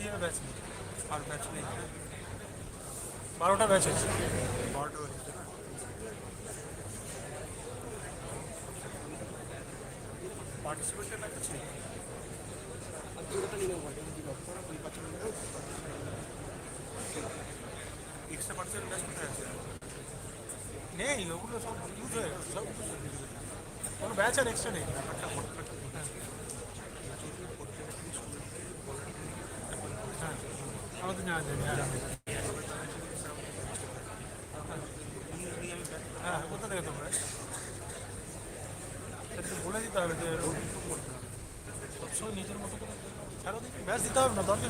India batch में और batch में 12টা बैच হয়েছে 12টা হয়েছে না পার্টিসিপেন্টের না কিছু এক্সট্রা পার্টিসিপেন্ট ব্যাচ কোথায় আছে নেই ওগুলো সব ইউজ হয়ে গেছে সব কোনো ব্যাচ আর এক্সট্রা নেই হ্যাঁ আমাদের জানা যায় হ্যাঁ কোথা থেকে তোমরা সেটা বলে দিতে হবে যে সবসময় নিজের মতো করে ছাড়ো দেখি ব্যাচ দিতে হবে না দরকার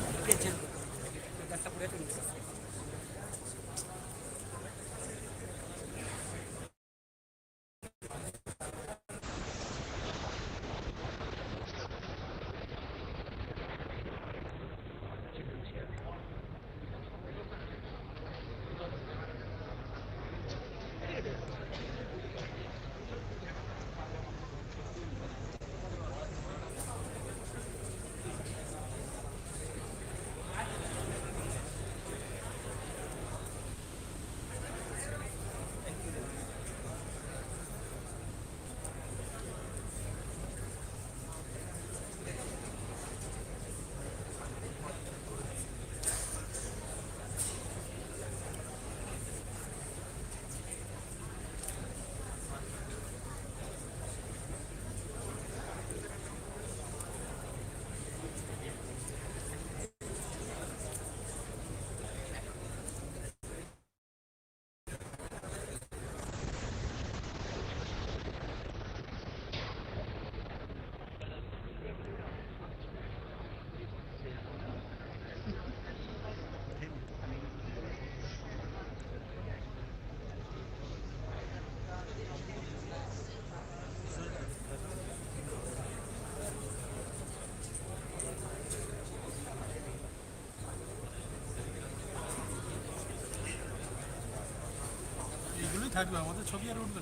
এগুলোই থাকবে আমাদের ছবি আর উঠবে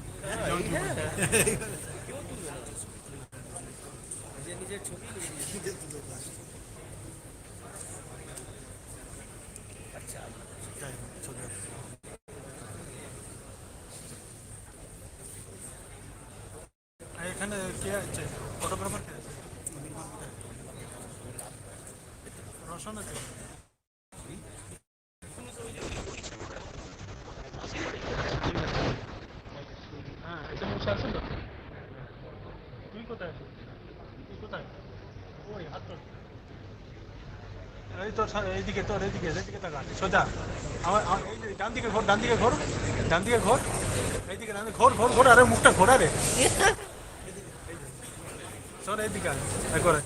নিজের ছবি আচ্ছা ছবি এখানে কে আছে ফটোগ্রাফার কে আছে রোশন আছে হ্যাঁ এটা বসে আছেন তো তুই কোথায় আছিস তুই কোথায় ওই হাত তোর এই তোর এইদিকে তোর এইদিকে এইদিকে তাকা সোজা আমার এই যে ডান দিকে ঘোর ডান দিকে ঘোর ডান দিকে ঘোর এইদিকে ডান দিকে ঘোর ঘোর ঘোর আরে মুখটা ঘোরা রে তোর এইদিকে করে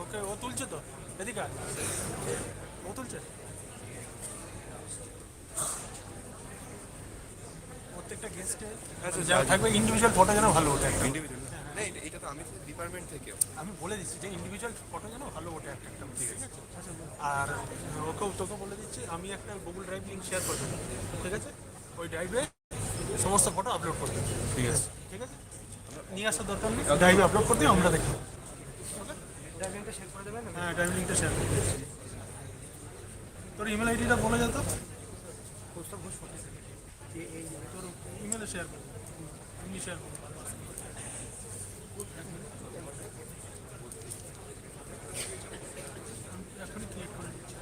ওকে ও তুলছে তো এদিকে ও তুলছে প্রত্যেকটা গেস্টে যা থাকবে ইন্ডিভিজুয়াল ফটো যেন ভালো ওঠে একটা এটা তো আমি ডিপার্টমেন্ট থেকে আমি বলে দিচ্ছি যে ইন্ডিভিজুয়াল ফটো যেন ভালো ওঠে একটা একটা ঠিক আছে আর তোকে বলে দিচ্ছি আমি একটা গুগল ড্রাইভ লিঙ্ক শেয়ার করে দেবো ঠিক আছে ওই ড্রাইভে সমস্ত ফটো আপলোড করে দেবো ঠিক আছে ঠিক আছে নিয়ে আসার দরকার নেই ড্রাইভে আপলোড করে দিই আমরা দেখি ড্রাইভ লিঙ্কটা শেয়ার করে দেবেন হ্যাঁ ড্রাইভ লিঙ্কটা শেয়ার করে দিচ্ছি তোর ইমেল আইডিটা বলে যেত তোর ইমেলে শেয়ার করবো এমনি শেয়ার করবো এখনই ক্লিক করে দিচ্ছি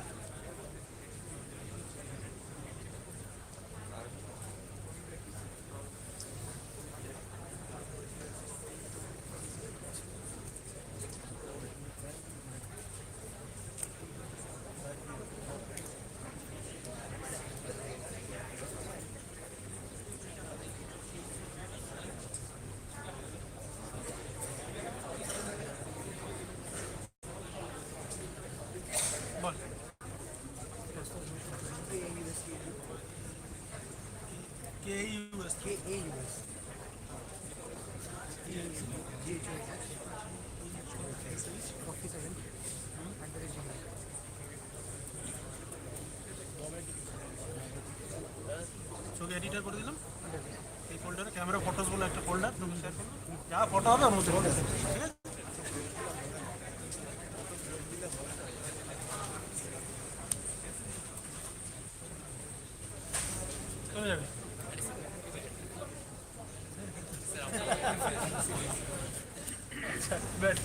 বল KUS ছবি এডিটর করে দিলাম ফটোস বলে একটা ফোল্ডার তুমি শেয়ার করো, যা ফটো হবে ওর মধ্যে ঠিক আছে? চলে যাবে। আচ্ছা, ব্যাস।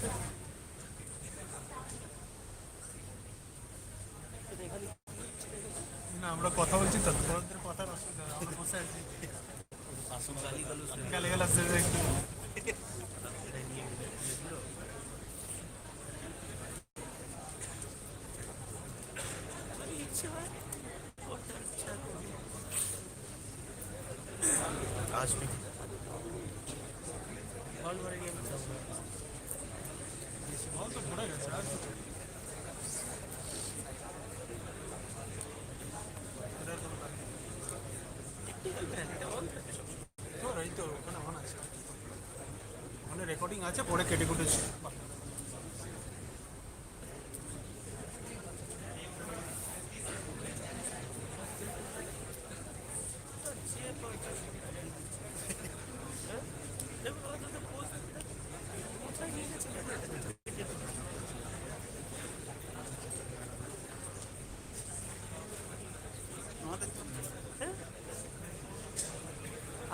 না আমরা কথা বলছি তো, তোমাদের কথার অসুবিধা নেই, আমরা বসে আছি। গালি গালাজ দেবে একটু। আসবে বল তো ভরে গেছে আর কিছু? এটার কোনো কাজ নেই। তোর এই তো ওখানে অন আছে, ওখানে রেকর্ডিং আছে, পরে কেটে কুটে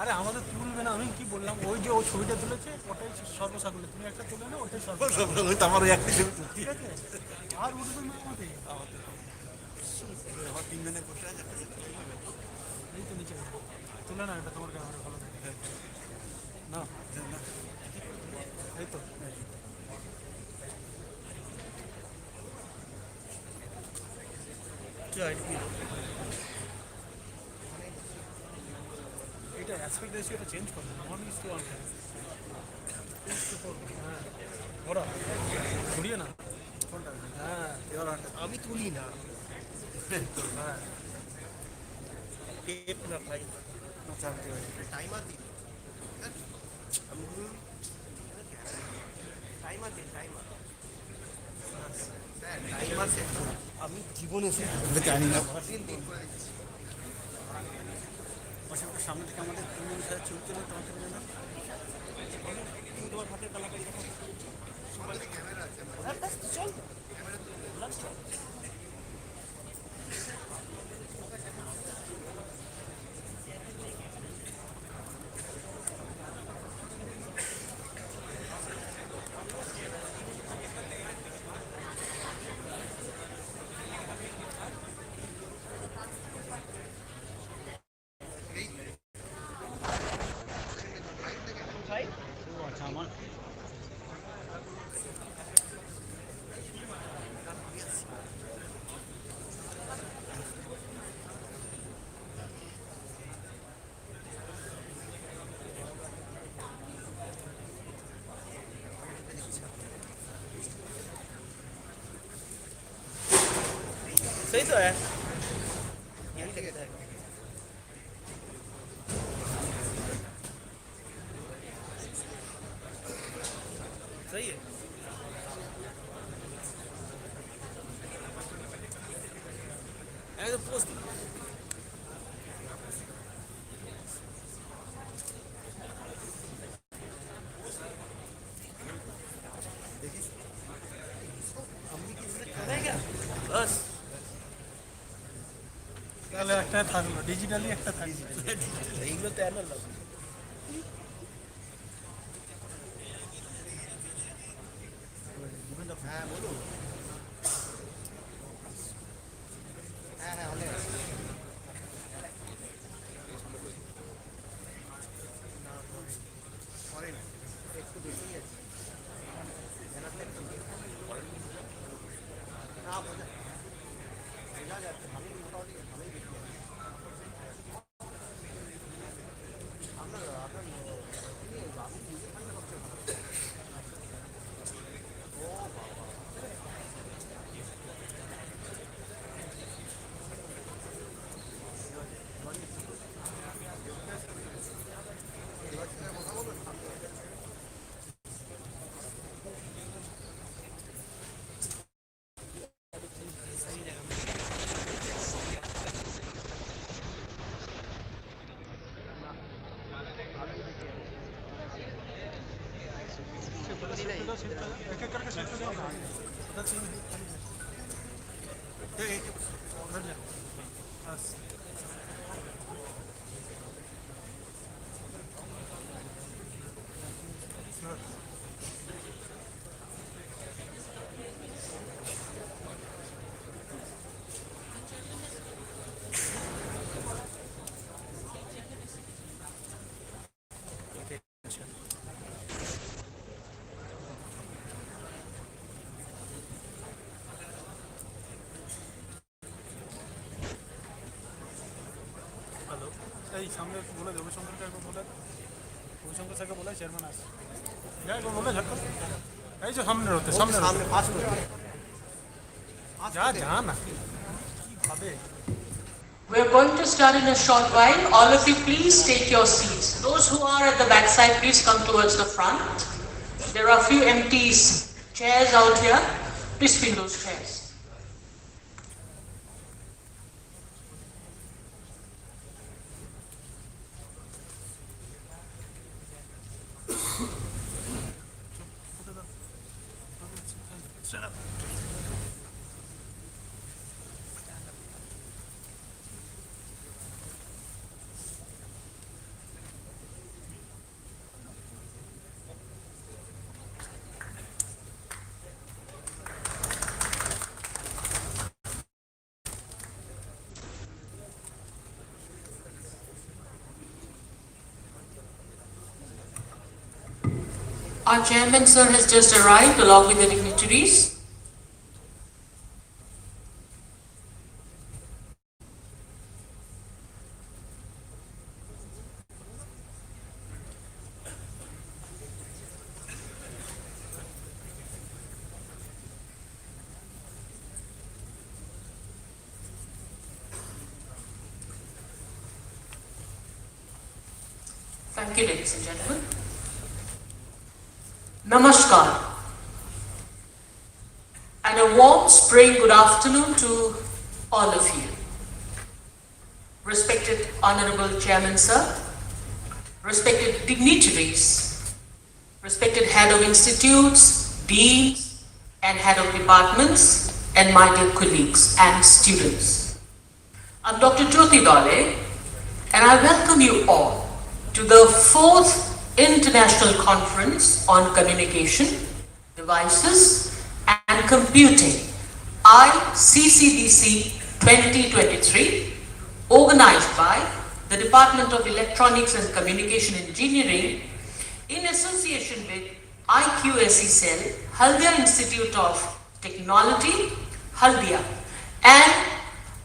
আরে আমাদের তুলবে না, আমি কি বললাম, ওই যে ও ছবিটা তুলেছে ওটাই সর্বসাকুল্যে, তুমি একটা তুলে না, ওটাই সর্বসাকুল্যে। আমার ওই একটি ছবি ঠিক আছে, আর উঠবে না আমাদের। আমার তিনজনে বসে আছে। এই তো নিচে তুলে না, এটা তোমার ক্যামেরা ভালো দেখে না, এই তো এটা অ্যাসপেক্ট রেশিওটা চেঞ্জ করবে না, 1:1 হ্যাঁ, ওরা ঘুরিয়ে না কোনটা, হ্যাঁ এবার আমি তুলি না, হ্যাঁ টেপ না ভাই, টাইমার দিই, টাইমার দিন, টাইমার সেট করুন। আমি জীবনে সেট করতে জানি না। সামনে থেকে আমাদের তিন অনুসারে চলতে হবে, তোমার থেকে জানা তোমার হাতের কালাকারি দেখা চল। আমার सही तो है, यही लगता है। सही है, ऐसे पोस्ट बस তাহলে একটা থাকলো, ডিজিটালি একটা থাকলো। এইগুলো তো অ্যানালগ। হ্যাঁ বলুন। হ্যাঁ হ্যাঁ অনেক একটু বেশি আছে না, বোঝা যাচ্ছে ভালোই, মোটামুটি ভালোই বেশি আছে। আপনার আপনার আপনি নিজে থাকলে সবচেয়ে ভালো। ও বাবা, কথা বলুন। एक एक करके शिफ्ट हो जाओ उधर से ये उधर जा बस हेलो এই সামনে একটু বলে দেবো শঙ্করকে একবার বলে রবিশঙ্কর স্যারকে বলে চেয়ারম্যান আসে যা একবার বলে ঝটকা এই যে সামনে রতে সামনে সামনে পাস করে যা যা না কি ভাবে We're going to start in a short while. All of you please take your seats. Those who are at the back side, please come towards the front. There are a few empty chairs out here. Please fill those chairs. Our chairman, sir, has just arrived along with the dignitaries. Thank you, ladies and gentlemen. Namaskar. And a warm spring good afternoon to all of you. Respected Honorable Chairman, sir, respected dignitaries, respected head of institutes, deans, and head of departments, and my dear colleagues and students. I'm Dr. Jyoti Dole, and I welcome you all to the 4th International Conference on Communication, Devices and Computing, ICCDC 2023, organized by the Department of Electronics and Communication Engineering in association with IQSE Haldia Institute of Technology, Haldia, and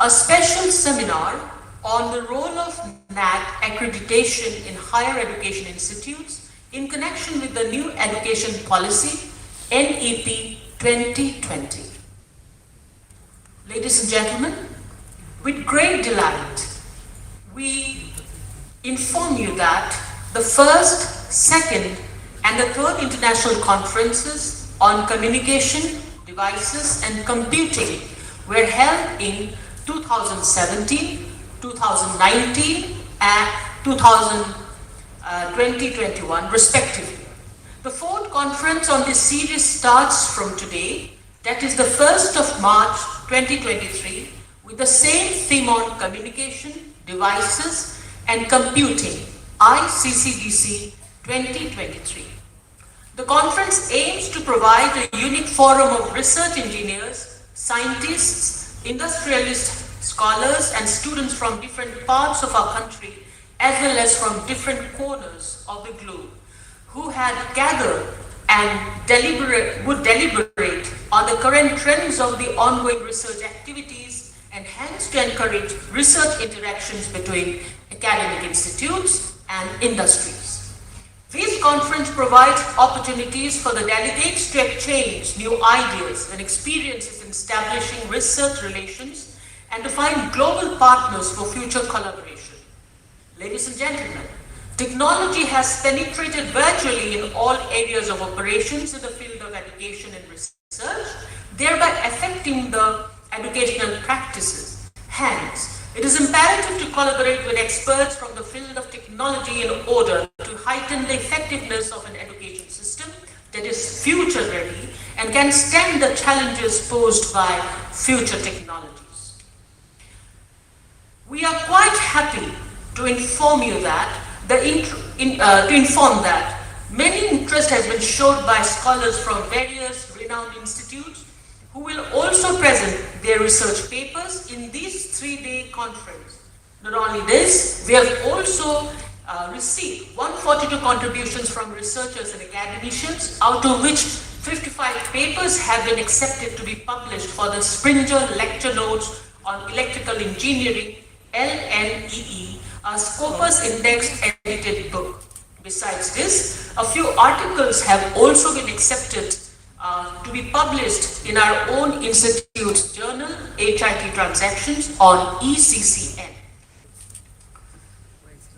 a special seminar on the role of NAC accreditation in higher education institutes in connection with the new education policy NEP 2020. Ladies and gentlemen, with great delight, we inform you that the first, second, and the third international conferences on communication, devices, and computing were held in 2017, 2019 and 2021 respectively. The fourth conference on this series starts from today, that is the 1st of March 2023, with the same theme on communication, devices and computing, ICCDC 2023. The conference aims to provide a unique forum of research engineers, scientists, industrialists, scholars and students from different parts of our country as well as from different corners of the globe who had gathered and would deliberate on the current trends of the ongoing research activities and hence to encourage research interactions between academic institutes and industries. This conference provides opportunities for the delegates to exchange new ideas and experiences in establishing research relations and to find global partners for future collaboration. Ladies and gentlemen, technology has penetrated virtually in all areas of operations in the field of education and research, thereby affecting the educational practices. Hence, it is imperative to collaborate with experts from the field of technology in order to heighten the effectiveness of an education system that that is future ready and can stand the challenges posed by future technologies. We are quite happy to inform you that many interest has been shown by scholars from various renowned institutes who will also present their research papers in this 3-day conference. Not only this, we have also received 142 contributions from researchers and academicians, out of which 55 papers have been accepted to be published for the Springer Lecture Notes on Electrical Engineering, LNEE, a Scopus Index edited book. Besides this, a few articles have also been accepted to be published in our own institute's journal, HIT Transactions, on ECCN.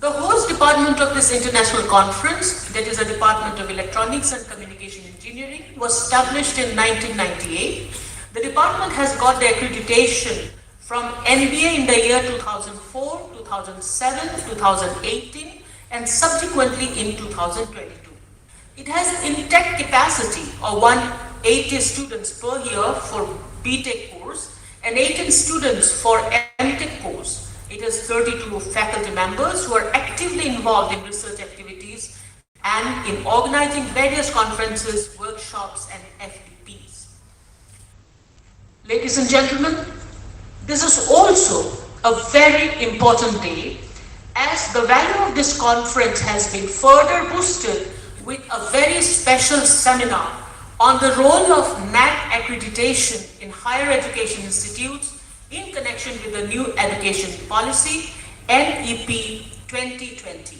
The host department of this international conference, that is the Department of Electronics and Communication Engineering, was established in 1998. The department has got the accreditation from NBA in the year 2004, 2007, 2018, and subsequently in 2022. It has an intake capacity of 180 students per year for BTech course and 18 students for MTech course. It has 32 faculty members who are actively involved in research activities and in organizing various conferences, workshops, and FDPs. Ladies and gentlemen, this is also a very important day, as the value of this conference has been further boosted with a very special seminar on the role of NAC accreditation in higher education institutes in connection with the new education policy, NEP 2020.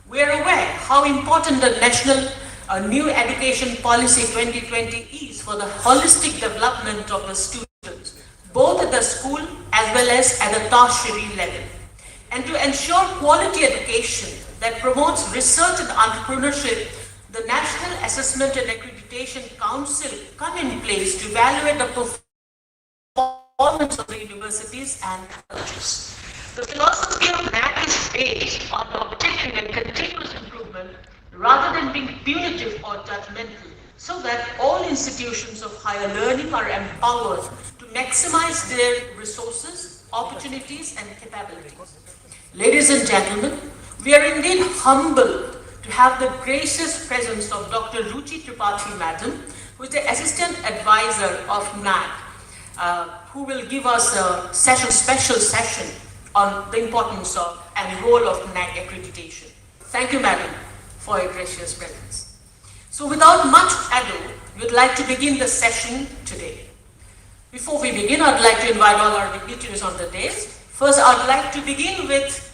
We are aware how important the National New Education Policy 2020 is for the holistic development of the students, both at the school as well as at the tertiary level. And to ensure quality education that promotes research and entrepreneurship, the National Assessment and Accreditation Council come in place to evaluate the performance of the universities and colleges. The philosophy of NAC is based on objective and continuous improvement rather than being punitive or judgmental, so that all institutions of higher learning are empowered to maximize their resources, opportunities, and capabilities. Ladies and gentlemen, we are indeed humbled to have the gracious presence of Dr. Ruchi Tripathi Madam, who is the Assistant Advisor of NAC, who will give us a special session on the importance of and role of NAC accreditation. Thank you, Madam, for your gracious presence. So without much ado, we would like to begin the session today. Before we begin, I'd like to invite all our dignitaries on the dais. First, I'd like to begin with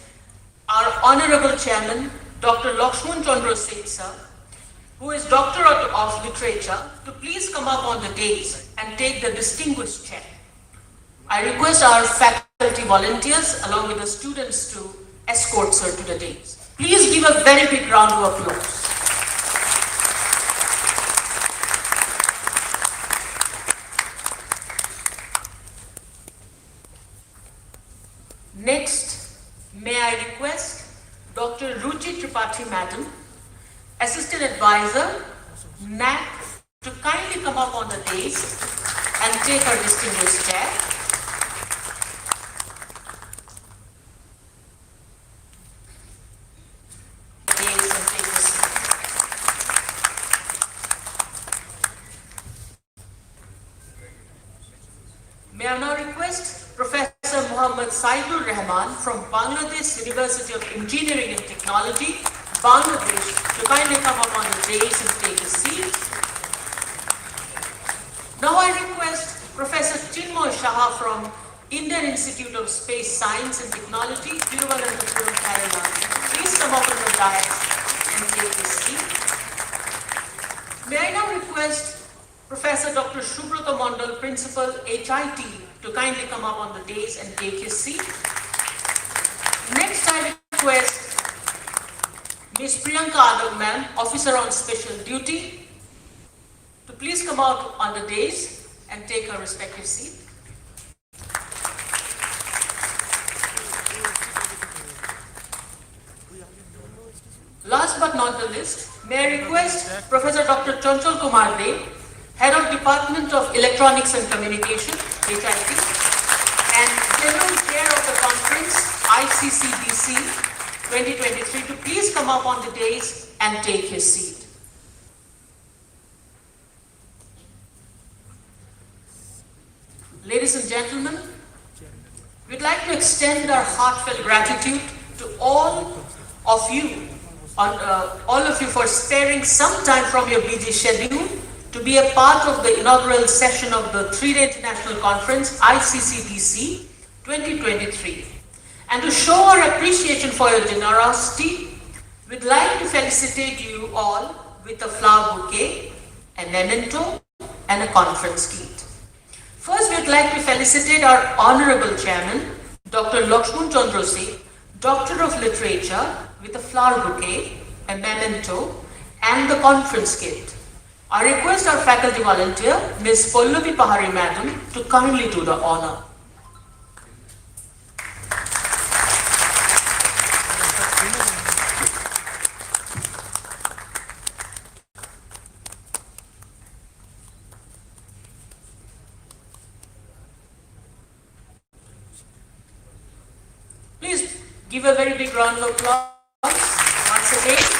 our Honorable Chairman, Dr. Lakshman Chandra Seth sir, who is Doctor of Literature, to please come up on the dais and take the distinguished chair. I request our faculty volunteers along with the students to escort sir to the dais. Please give a very big round of applause. Next, may I request Dr. Ruchi Tripathi Madam, Assistant Advisor, NAC, to kindly come up on the dais and take her distinguished chair. Dais and take her seat. May I now request Professor Muhammad Saidul Rahman from Bangladesh University of Engineering and Technology, Bangladesh, to kindly come up on the dais and take a seat. Now I request Professor Chinmoy Shah from Indian Institute of Space Science and Technology, Thiruvananthapuram, Kerala. Please come up on the dais and take a seat. May I now request Professor Dr. Subrata Mandal, Principal, HIT, to kindly come up on the dais and take his seat. Next, I request Ms. Priyanka Adam Ma'am, Officer on Special Duty, to please come out on the dais and take her respective seat. Last but not the least, may I request Professor Dr. Chanchal Kumar De, Head of Department of Electronics and Communication, HIT, and General Chair of the conference, ICCDC 2023, to please come up on the dais and take his seat. Ladies and gentlemen, we'd like to extend our heartfelt gratitude to all of you for sparing some time from your busy schedule to be a part of the inaugural session of the 3-day international conference ICCDC 2023. And to show our appreciation for your generosity, we'd like to felicitate you all with a flower bouquet, a memento, and a conference kit. First, we'd like to felicitate our Honorable Chairman, Dr. Lakshman Chandra Singh, Doctor of Literature, with a flower bouquet, a memento, and the conference kit. I request our faculty volunteer, Ms. Pallavi Pahari Madam, to kindly do the honor. Please give a very big round of applause once again.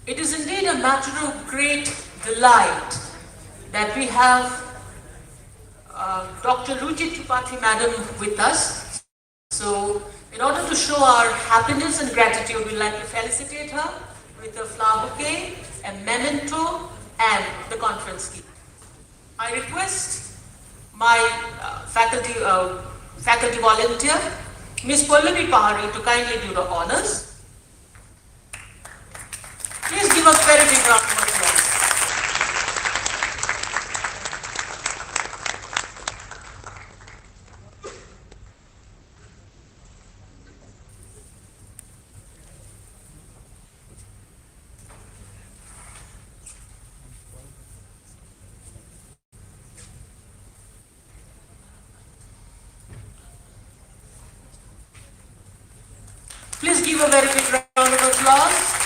It is indeed a matter of great delight that we have Dr. Ruchi Tripathi Madam with us. So, in order to show our happiness and gratitude, we'd like to felicitate her with a flower bouquet, a memento, and the conference key. I request my faculty volunteer, Ms. Pallavi Pahari, to kindly do the honors. Please give us very big round of applause. Please give a very big round of applause.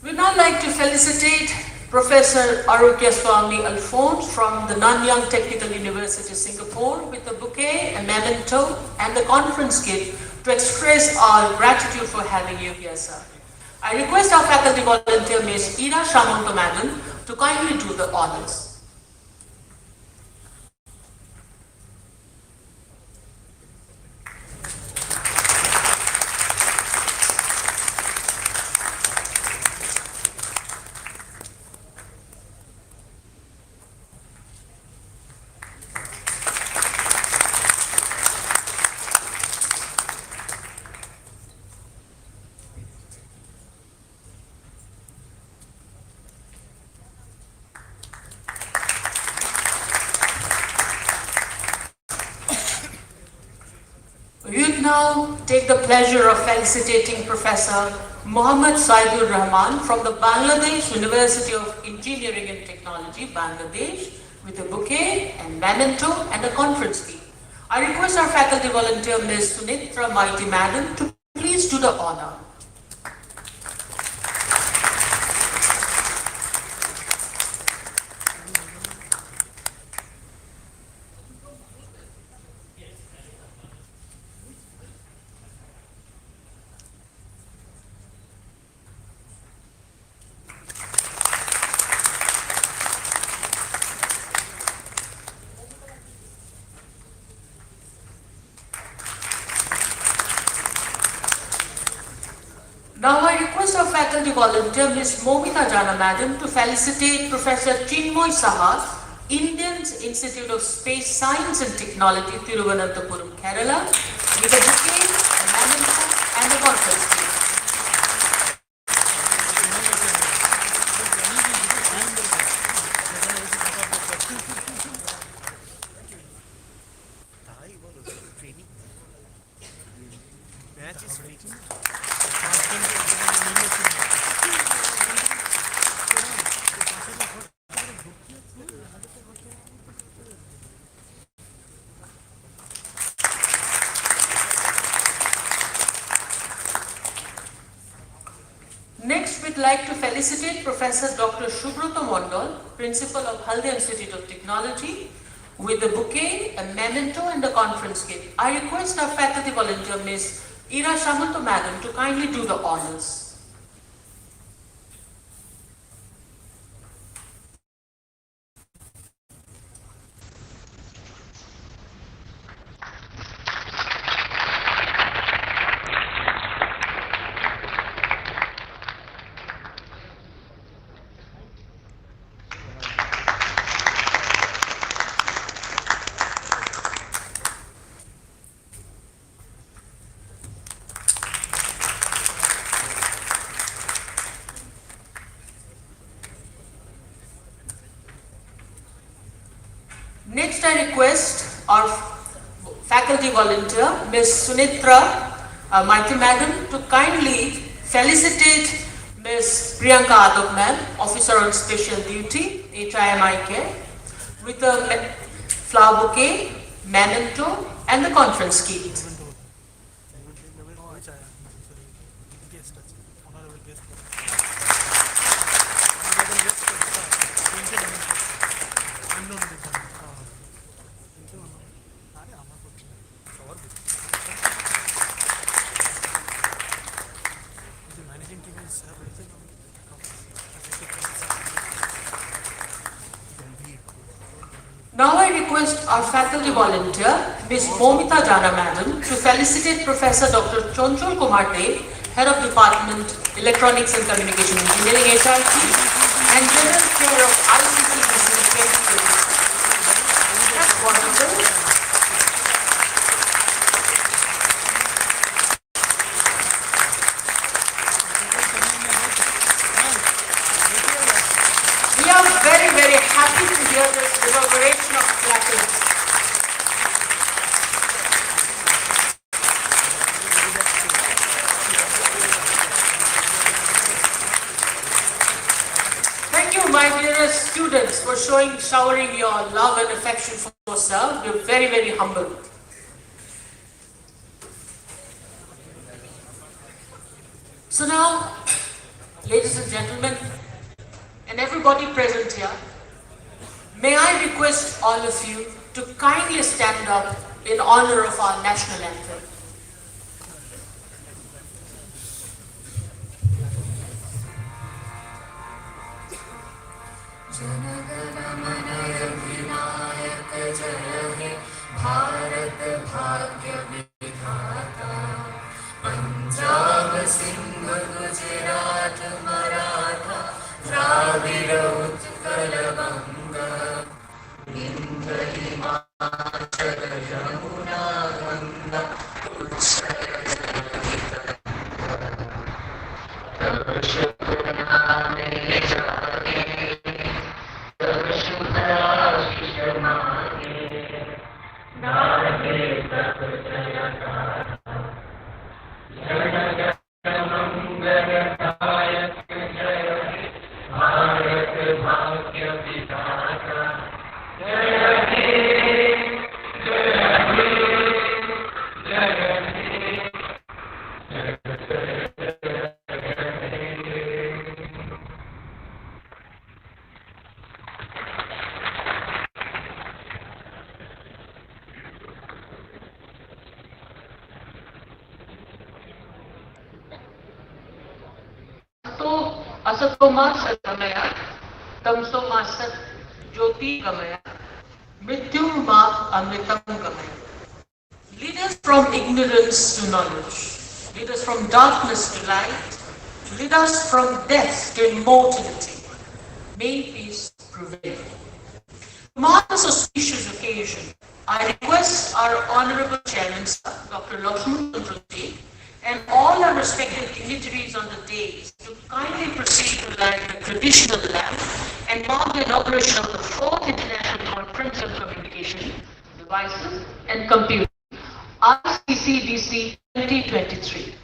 We'd now like to felicitate Professor Arugya Swami Alphonse from the Nanyang Technical University, Singapore, with a bouquet, a memento, and the conference kit to express our gratitude for having you here, sir. I request our faculty volunteer, Ms. Ira Shamanka Madam, to kindly do the honors. We now take the pleasure of felicitating Professor Muhammad Saidul Rahman from the Bangladesh University of Engineering and Technology, Bangladesh, with a bouquet and memento and a conference key. I request our faculty volunteer, Ms. Sunitra Mighty Madam, to please do the honor. faculty volunteer, Ms. Momita Jana Madam, to felicitate Professor Chinmoy Saha, Indian Institute of Space Science and Technology, Thiruvananthapuram, Kerala, with a bouquet, a memento, and a conference cake. তাই বলো training batch is waiting. Next, we'd like to felicitate Professor Dr. Subroto Mondal, Principal of Haldia Institute of Technology, with a bouquet, a memento, and a conference kit. I request our faculty volunteer, Ms. Ira Shamanto Madam, to kindly do the honors. Next, I request our faculty volunteer, Ms. Sunitra Maitri Madam, to kindly felicitate Ms. Priyanka Adab Ma'am, Officer on Special Duty, HIMIK, with a flower bouquet, memento, and the conference kit. Now I request our faculty volunteer, Ms. Momita Jana Madam, to felicitate Professor Dr. Chonchol Kumar Dev, Head of Department Electronics and Communication Engineering, HRT, and General Chair of ICCDC 2020. That's wonderful. We are very, very happy to hear this inauguration of platinum. Thank you, my dearest students, for showering your love and affection for sir. We're very, very humbled. So now, ladies and gentlemen, and everybody present here, may I request all of you to kindly stand up in honor of our national anthem. Asatoma Satamaya, Tamsoma Sat Jyoti Gamaya, Mrityurma Amritam Gamaya. Lead us from ignorance to knowledge, lead us from darkness to light, Lead us from death to immortality. May peace prevail. To mark this auspicious occasion, I request our Honorable Chairman, Sir, Dr. Lakshman Chandra, and all our respected dignitaries on the dais to kindly proceed to light the traditional lamp and mark the inauguration of the 4th International Conference on Communication, Devices and Computing, ICCDC 2023.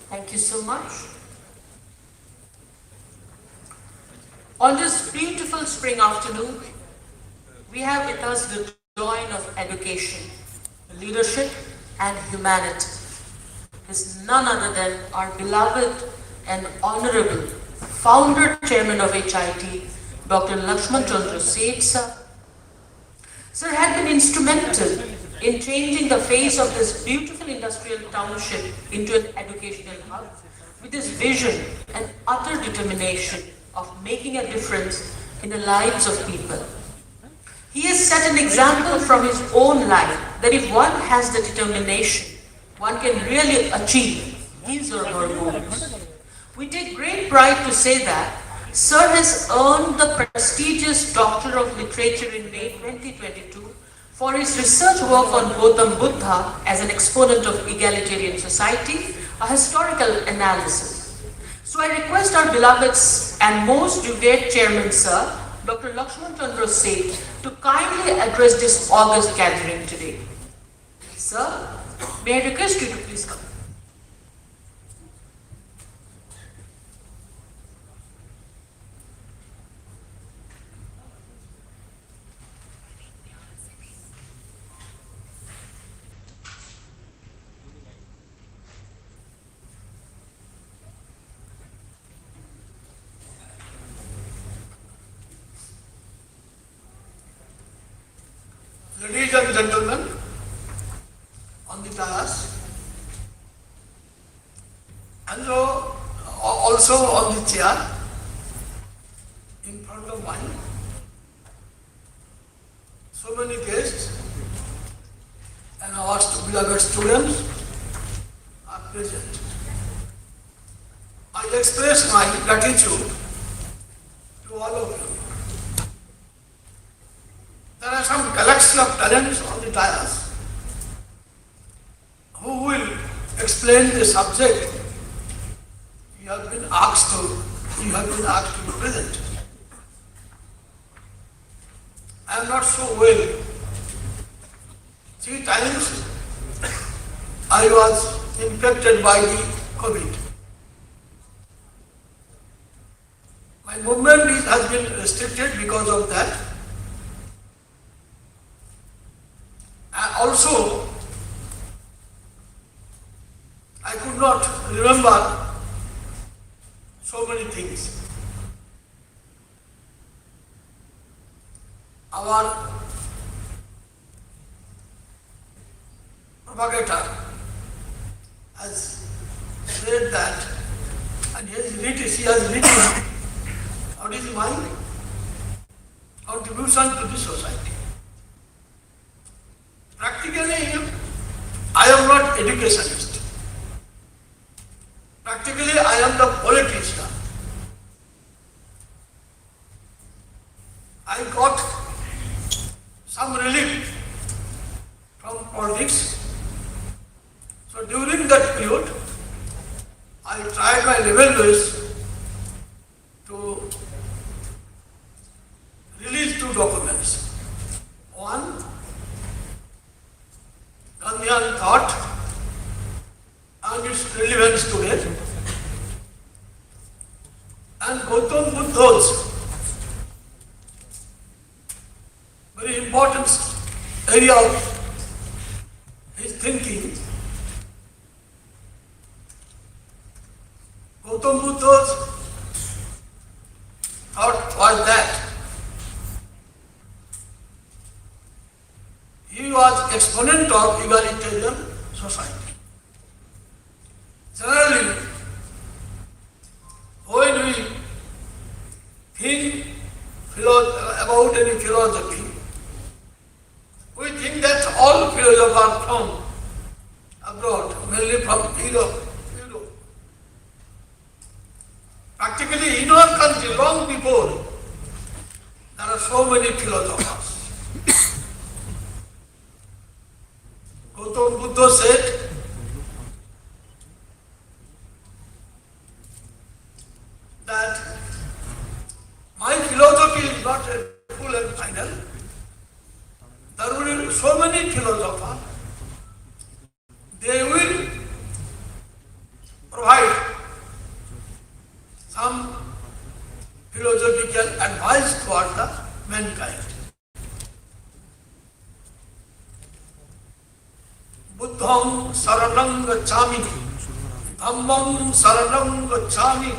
Thank you so much. On this beautiful spring afternoon, we have with us the joy of education, leadership, and humanity. Is none other than our beloved and honorable founder chairman of HIT, Dr. Lakshman Chandra Seth, sir. Sir had been instrumental in changing the face of this beautiful industrial township into an educational hub with his vision and utter determination of making a difference in the lives of people. He has set an example from his own life that if one has the determination, one can really achieve his or her goals. We take great pride to say that Sir has earned the prestigious Doctor of Literature in May 2022 for his research work on Gautam Buddha as an exponent of egalitarian society, a historical analysis. So I request our beloved and most revered chairman, Sir, Dr. Lakshman Chandra Seth, to kindly address this august gathering today. Sir, may I request you to please come. Ladies and gentlemen, on the dais, and also on the chair, in front of mine, so many guests and our beloved students are present. I express my gratitude to all of you. There are some galaxy of talents on the dais who will explain the subject you have been asked to be present. I am not so well. 3 times I was infected by the COVID. My movement has been restricted because of that. And also, I could not remember so many things. Our propagator has said that, and he has written what is my contribution to the society. Practically, I am not educationist. Practically, I am the politician. I got some relief from politics. So during that period, I tried my level best to release 2 documents. One, Gandhian thought and its relevance today, and Gautam Buddha's very important area of his thinking. Gautam Buddha's thought was that he was exponent of egalitarian society. Generally, when we think about any philosophy, we think that all philosophers are from abroad, mainly from Europe. Practically in our country, long before, there are so many philosophers. Gautam Buddha said, that my philosophy is not a full and final. There will be so many philosophers. They will provide some philosophical advice toward the mankind. Buddham saranam gacchami, dhammam saranam gacchami,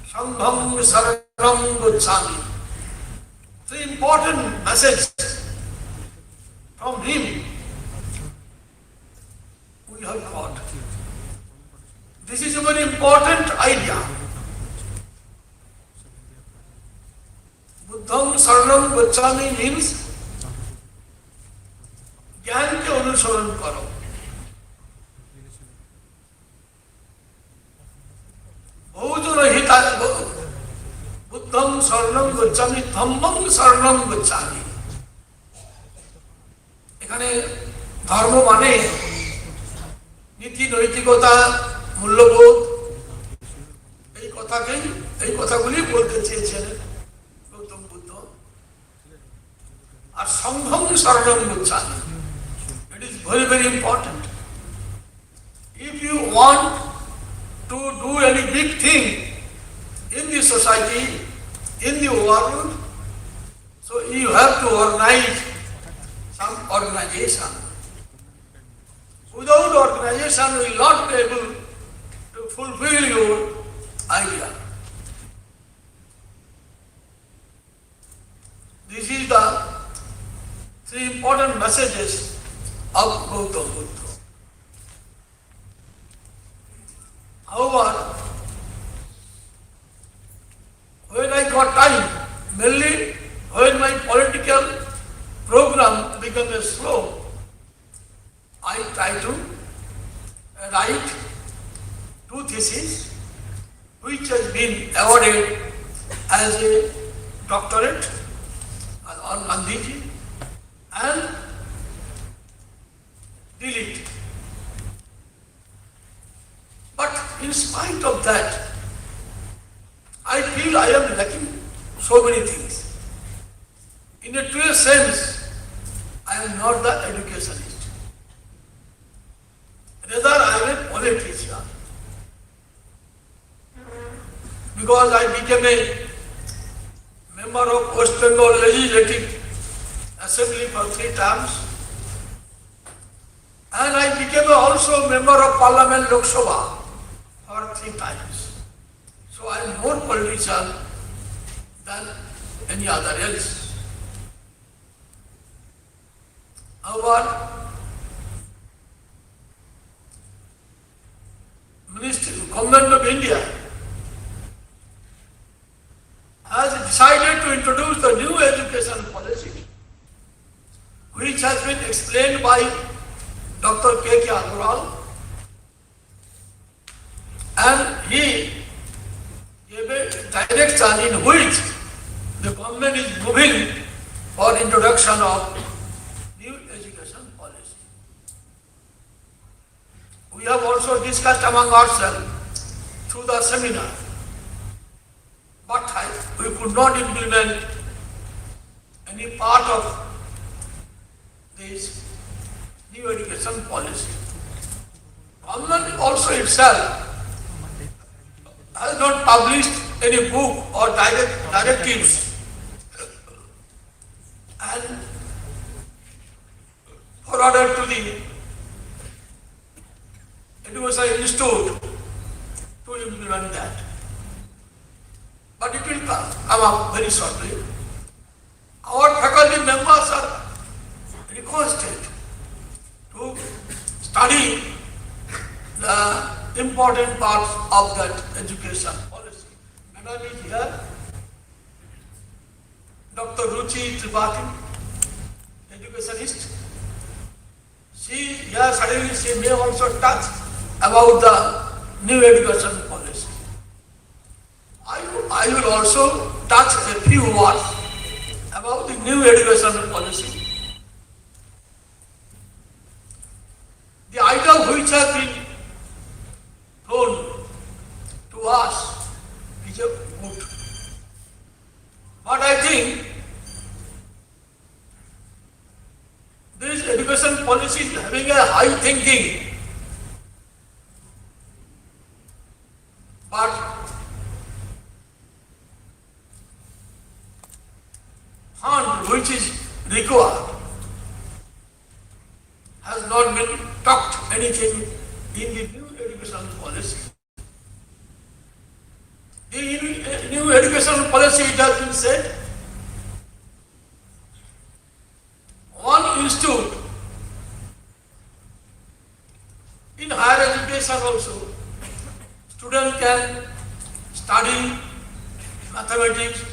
sangham saranam gacchami. The important message from him we have got. This is a very important idea. Buddham saranam gacchami means ज्ञान के अनुसरण करो. बहुजन हिता बुद्धम शरणम गच्छामि धम्मम शरणम गच्छामि. এখানে ধর্ম মানে নীতি নৈতিকতা মূল্যবোধ এই কথাগুলি বলতে চেয়েছেন গৌতম বুদ্ধ. আর সংঘম শরণম গচ্ছামি, it is very very important. If you want to do any big thing in the society, in the world, so you have to organize some organization. Without organization, you will not be able to fulfill your idea. This is the 3 important messages of Gautam Buddha. However, when I got time, mainly when my political program became slow, I tried to write 2 theses which has been awarded as a doctorate on Gandhiji and delete. But in spite of that, I feel I am lacking so many things. In in a true sense, I am not the educationist. Rather, I am a politician. Because I became a member of West Bengal Legislative Assembly for 3 terms, and I became also member of Parliament Lok Sabha for 3 times. So I am more politician than any other else. Our Government of India has decided to introduce the new education policy, which has been explained by Dr. K. Agrawal, and he gave a direction in which the government is moving for introduction of new education policy. We have also discussed among ourselves through the seminar, but we could not implement any part of this new education policy. Government also itself has not published any book or directives and forwarded to the Education Institute to implement that. But it will come up very shortly. Our faculty members are requested to study the important parts of that education policy. Madam is here, Dr. Ruchi Tripathi, educationist. Suddenly she may also touch about the new education policy. I will also touch a few words about the new education policy. The idea which has been told to us is a good. But I think this education policy is having a high thinking, but fund which is required has not been talked anything in the new education policy. The new education policy, it has been said, one institute in higher education also, student can study mathematics,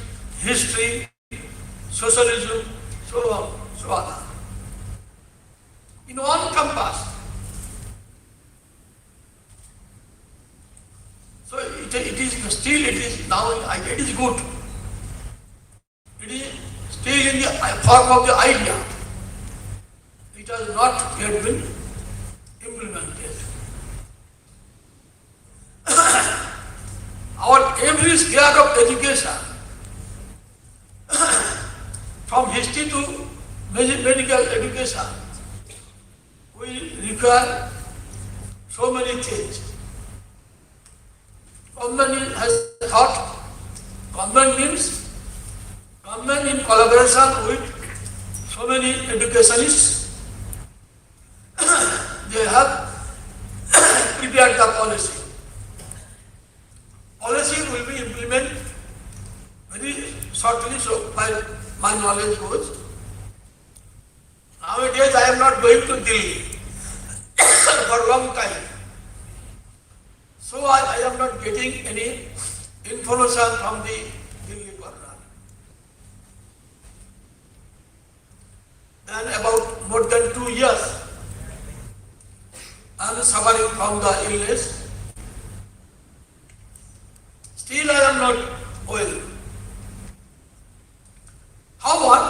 history, socialism, so on, so on. In one campus. So it is now, it is good. It is still in the form of the idea. It has not yet been implemented. Our every sphere of education, from history to medical education, we require so many things. Government has thought, government means government in collaboration with so many educationists, they have prepared the policy. Policy will be implemented very shortly, so my knowledge goes. Nowadays I am not going to Delhi for a long time. So I am not getting any information from the Delhi corner. And about more than 2 years, I am suffering from the illness. Still I am not well. However,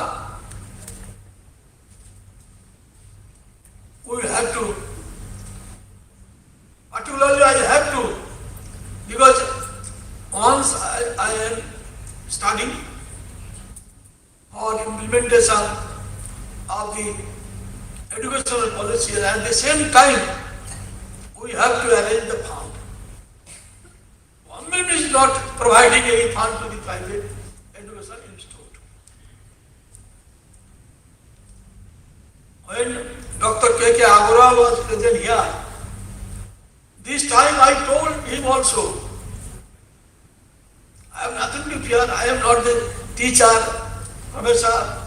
we have to, particularly I have to, because once I am studying for implementation implementation of the educational policy, and at the same time, we have to arrange the fund. Government is not providing any fund to the private education institute. When Dr. K.K. Agarwal was present here, this time I told him also, I have nothing to fear, I am not the teacher, professor,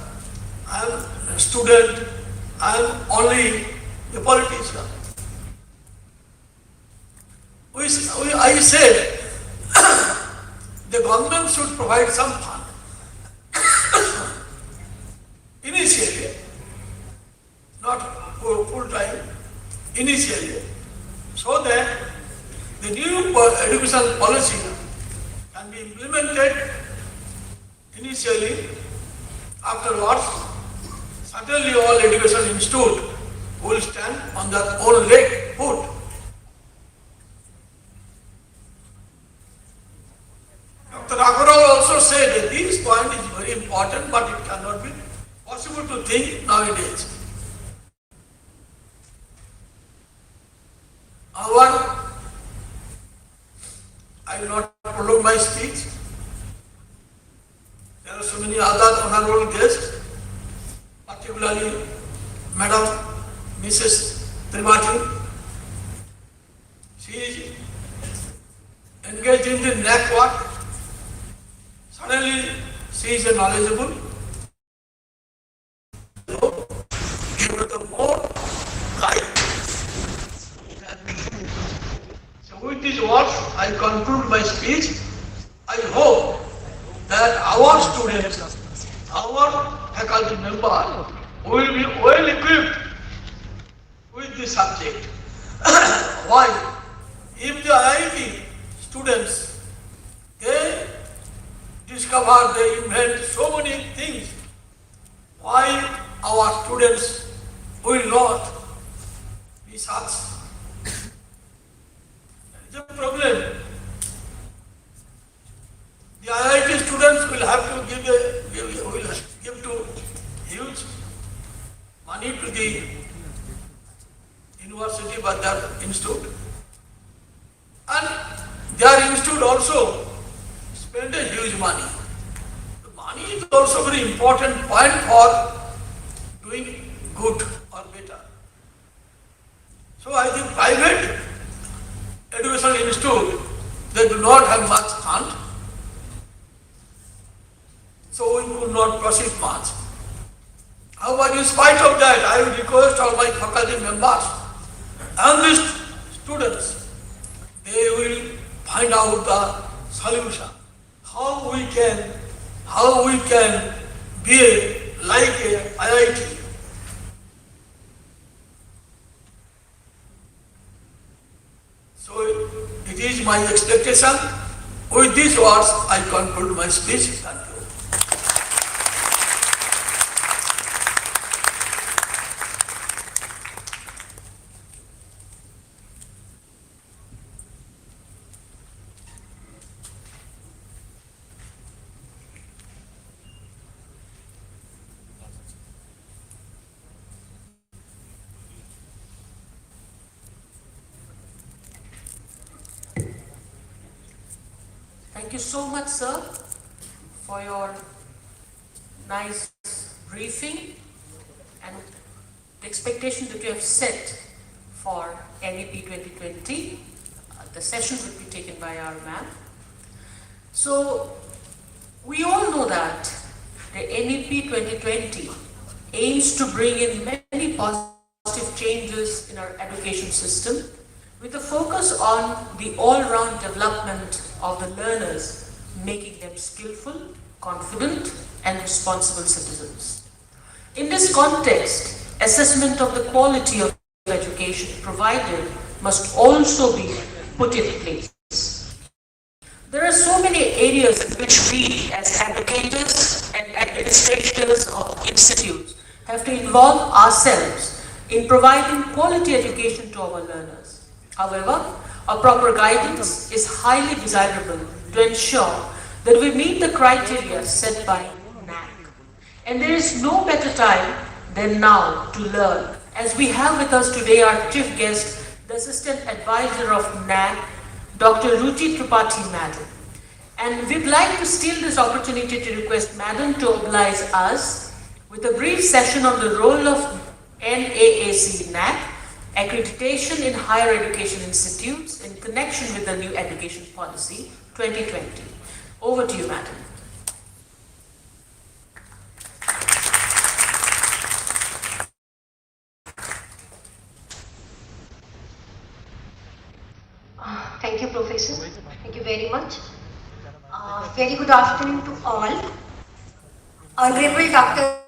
I am a student, I am only a politician. I said, the government should provide some fund. Initially, not full time, initially, so that the new education policy can be implemented initially. Afterwards, certainly all education institutes will stand on their own leg, foot. Dr. Agarwal also said that this point is very important, but it cannot be possible to think nowadays. However, I will not prolong my speech. There are so many other honorable guests, particularly Madam Mrs. Tripathi. She is engaged in the NAC work. Suddenly, she is a knowledgeable. Give her the more light. So with these words, I conclude my speech. I hope that our students, our faculty members will be well equipped with this subject. Why? If the IIT students, they discover, they invent so many things, why our students will not be such? That is a problem. The IIT students will have to give to huge money to the university by their institute. And their institute also spend a huge money. The money is also very important point for doing good or better. So I think private educational institute, they do not have much fund. So we could not proceed much. However, in spite of that, I will request all my faculty members and the students, they will find out the solution. How we can be like a IIT. So it is my expectation. With these words, I conclude my speech. Thank you. Thank you so much, sir, for your nice briefing and the expectation that you have set for NEP 2020. The session will be taken by our ma'am. So, we all know that the NEP 2020 aims to bring in many positive changes in our education system with a focus on the all-round development of the learners, making them skillful, confident, and responsible citizens. In this context, assessment of the quality of education provided must also be put in place. There are so many areas in which we, as educators and administrators of institutes, have to involve ourselves in providing quality education to our learners. However, a proper guidance is highly desirable to ensure that we meet the criteria set by NAC. And there is no better time than now to learn. As we have with us today our chief guest, the Assistant Advisor of NAC, Dr. Ruchi Tripathi Madam. And we'd like to steal this opportunity to request Madam to oblige us with a brief session on the role of NAAC NAC, accreditation in higher education institutes in connection with the new education policy 2020. Over to you, Madam. Thank you, Professor. Thank you very much. Very good afternoon to all. Honorable Dr.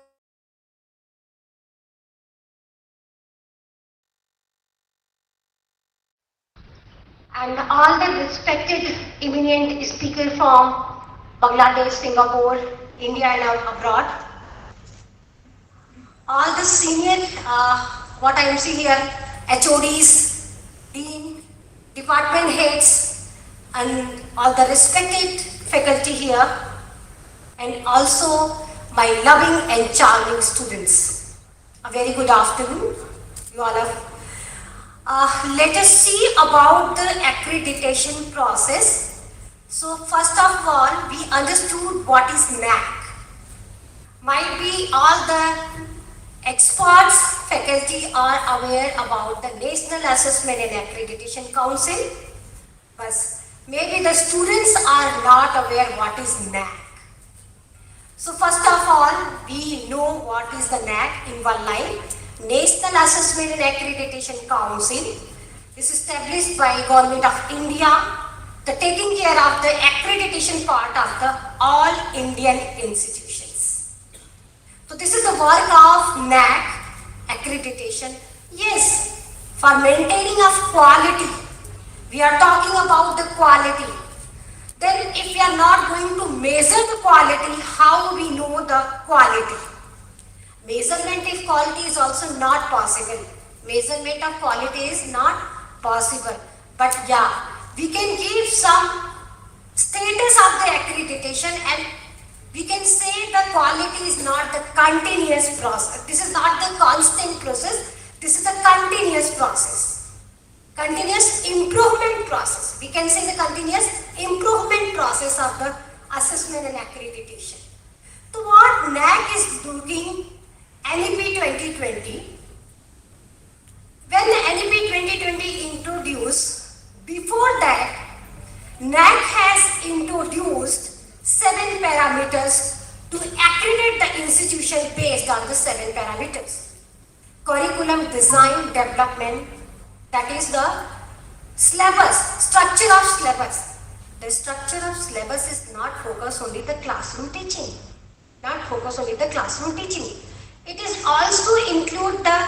and all the respected eminent speakers from Bangladesh, Singapore, India and abroad. All the senior, what I am seeing here, HODs, Dean, department heads and all the respected faculty here, and also my loving and charming students. A very good afternoon, you all have. Let us see about the accreditation process. So first of all, we understood what is NAC. Might be all the experts, faculty are aware about the National Assessment and Accreditation Council, but maybe the students are not aware what is NAC. So first of all, we know what is the NAC in one line. National Assessment and Accreditation Council is established by Government of India, the taking care of the accreditation part of the all Indian institutions. So this is the work of NAC, accreditation. Yes, for maintaining of quality, we are talking about the quality. Then if we are not going to measure the quality, how we know the quality? Measurement of quality is also not possible. Measurement of quality is not possible. But yeah, we can give some status of the accreditation and we can say the quality is not the continuous process. This is not the constant process. This is the continuous process. Continuous improvement process. We can say the continuous improvement process of the assessment and accreditation. So what NAC is doing, NEP 2020, when the NEP 2020 introduced, before that, NAC has introduced 7 parameters to accredit the institution based on the 7 parameters. Curriculum design development, that is the syllabus, structure of syllabus. The structure of syllabus is not focused only the classroom teaching. Not focused only the classroom teaching. It is also include the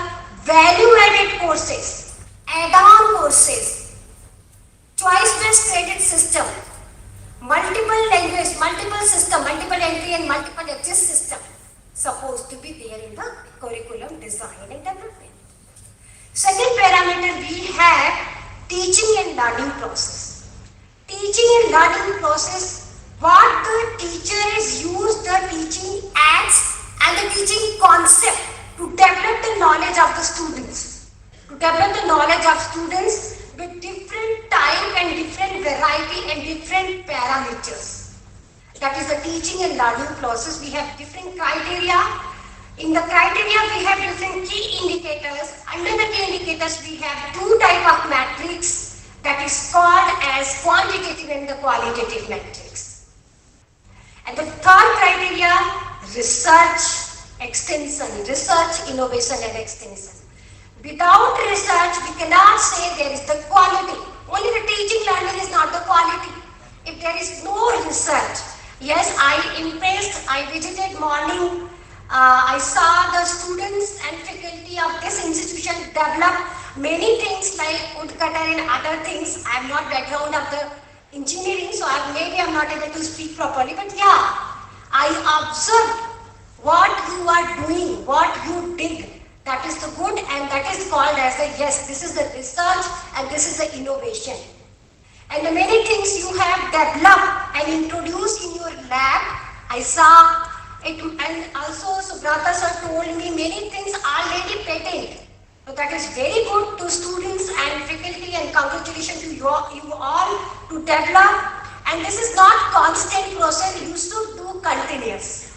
value-added courses, add-on courses, choice-based credit system, multiple language, multiple system, multiple entry and multiple exit system supposed to be there in the curriculum design and development. Second parameter, we have teaching and learning process. Teaching and learning process, what the teacher is used the teaching aids and the teaching concept to develop the knowledge of the students. To develop the knowledge of students with different type and different variety and different parameters. That is the teaching and learning process. We have different criteria. In the criteria, we have different key indicators. Under the key indicators, we have 2 types of matrix that is called as quantitative and the qualitative matrix. And the third criteria, research, extension, research, innovation and extension. Without research, we cannot say there is the quality. Only the teaching learning is not the quality. If there is no research, yes, I visited morning, I saw the students and faculty of this institution develop many things like woodcutter and other things. I am not background of the engineering, so maybe I am not able to speak properly, but yeah, I observed what you are doing, what you did. That is the good and that is called as the, yes, this is the research and this is the innovation. And the many things you have developed and introduced in your lab, I saw And also Subrata sir told me many things already patent. So that is very good to students and faculty, and congratulations to you all to develop. And this is not constant process, you should do continuous.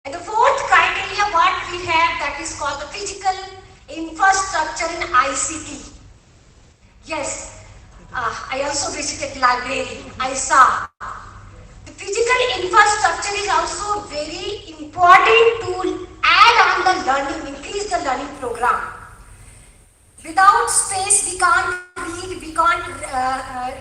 And the fourth criteria what we have, that is called the physical infrastructure in ICT. Yes, I also visited library, I saw. The physical infrastructure is also very important to add on the learning, increase the learning program. Without space, we can't read, we can't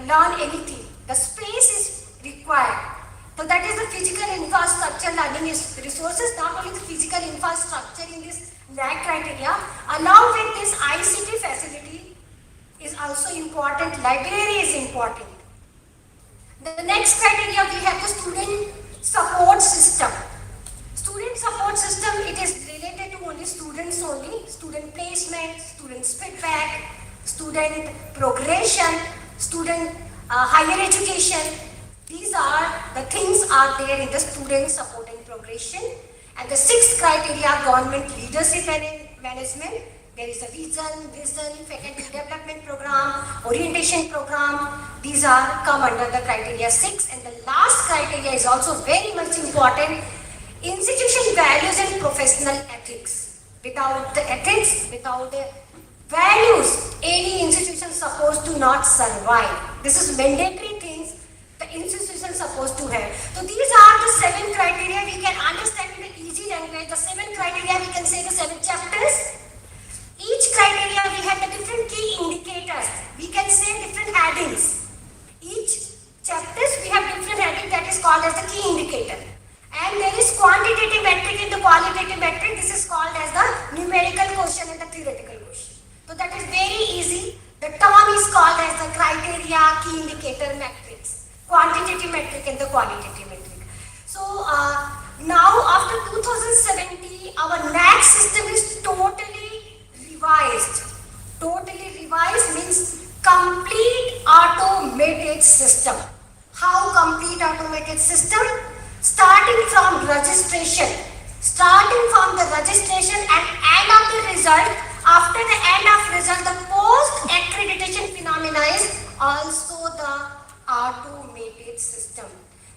learn anything. The space is required. So that is the physical infrastructure learning resources, not only the physical infrastructure in this NAAC criteria, along with this ICT facility is also important, library is important. The next criteria we have the student support system. Student support system, it is related to only students only, student placement, student feedback, student progression, student higher education. These are the things are there in the student support and progression. And the sixth criteria, government leadership and management. There is a vision, faculty development program, orientation program. These are come under the criteria 6. And the last criteria is also very much important. Institution values and professional ethics. Without the ethics, without the values, any institution is supposed to not survive. This is mandatory things the institution is supposed to have. So these are the 7 criteria we can understand in the easy language. The 7 criteria we can say the 7 chapters. Each criteria we have the different key indicators. We can say different headings. Each chapters we have different heading that is called as the key indicator. And there is quantitative metric and the qualitative metric. This is called as the numerical quotient and the theoretical quotient. So that is very easy. The term is called as the criteria, key indicator metrics. Quantitative metric and the qualitative metric. So now after 2017, our NAAC system is totally revised. Totally revised means complete automated system. How complete automated system? Starting from registration and end of the result. After the end of result, the post accreditation phenomena is also the automated system.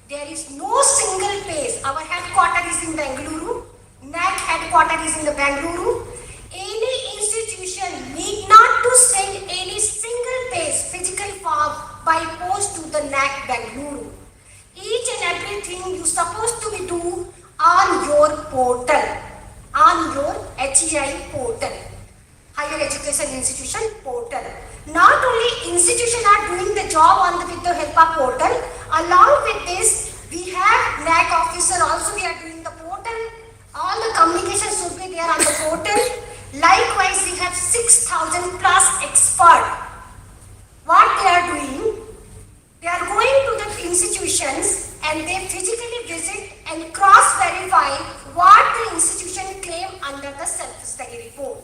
There is no single page. Our headquarters is in Bengaluru. NAAC headquarters is in the Bengaluru. Any institution need not to send any single page physical form by post to the NAAC Bengaluru. Each and everything you supposed to be do on your portal, on your HEI portal, higher education institution portal. Not only institution are doing the job with the HELPA portal, along with this we have NAAC officer also we are doing the portal. All the communication should be there on the portal. Likewise we have 6,000 plus expert. What they are doing? They are going to the institutions and they physically visit and cross-verify what the institution claim under the self-study report.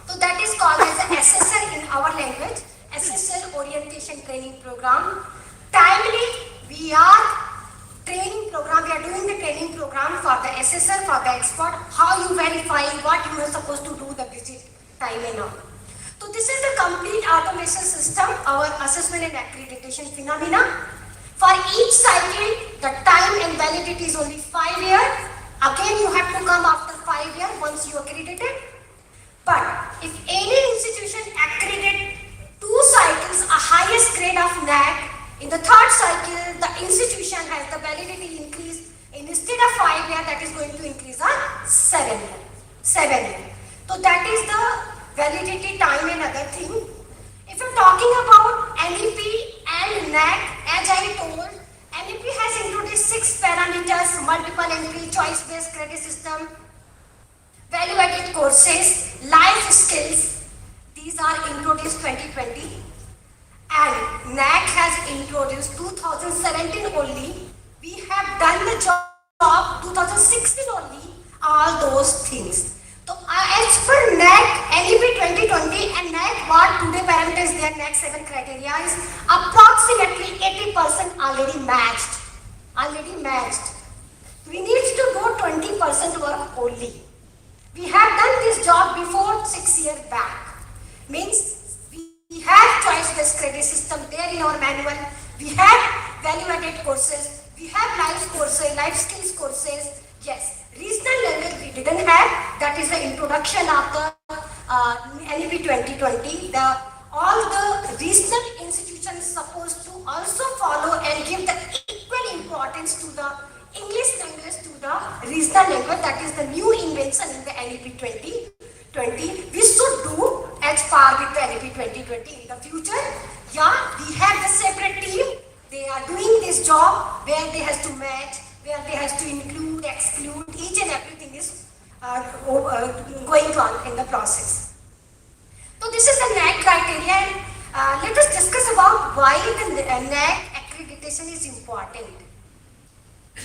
So that is called as the SSL in our language, SSL Orientation Training Program. Timely, we are doing the training program for the SSL, for the expert, how you verify, what you are supposed to do, the visit time and all. So this is the complete automation system, our assessment and accreditation phenomena. For each cycle, the time and validity is only 5 years. Again, you have to come after 5 years once you accredited. But if any institution accredited 2 cycles, a highest grade of NAAC, in the 3rd cycle, the institution has the validity increase. Instead of 5 years, that is going to increase on 7 years. 7 years. So that is the validity time and other thing. If you're talking about NEP and NAAC, as I told, NEP has introduced 6 parameters: multiple entry, choice-based credit system, value-added courses, life skills. These are introduced 2020. And NAAC has introduced 2017 only. We have done the job 2016 only, all those things. So as per NAAC, NEP 2020 and NAAC what today parameters there, NAAC 7 criteria is approximately 80% already matched. to do 20% work only. We have done this job before 6 years back. Means we have choice-based credit system there in our manual. We have value-added courses. We have life courses, life skills courses. Yes, regional level we didn't have. That is the introduction of the NEP 2020. All the regional institutions supposed to also follow and give the equal importance to the English language to the regional language. That is the new invention in the NEP 2020. We should do as par with the NEP 2020 in the future. Yeah, we have the separate team. They are doing this job where they has to match, where they has to include, exclude, each and everything is going on in the process. So this is the NAAC criteria, and let us discuss about why the NAAC accreditation is important.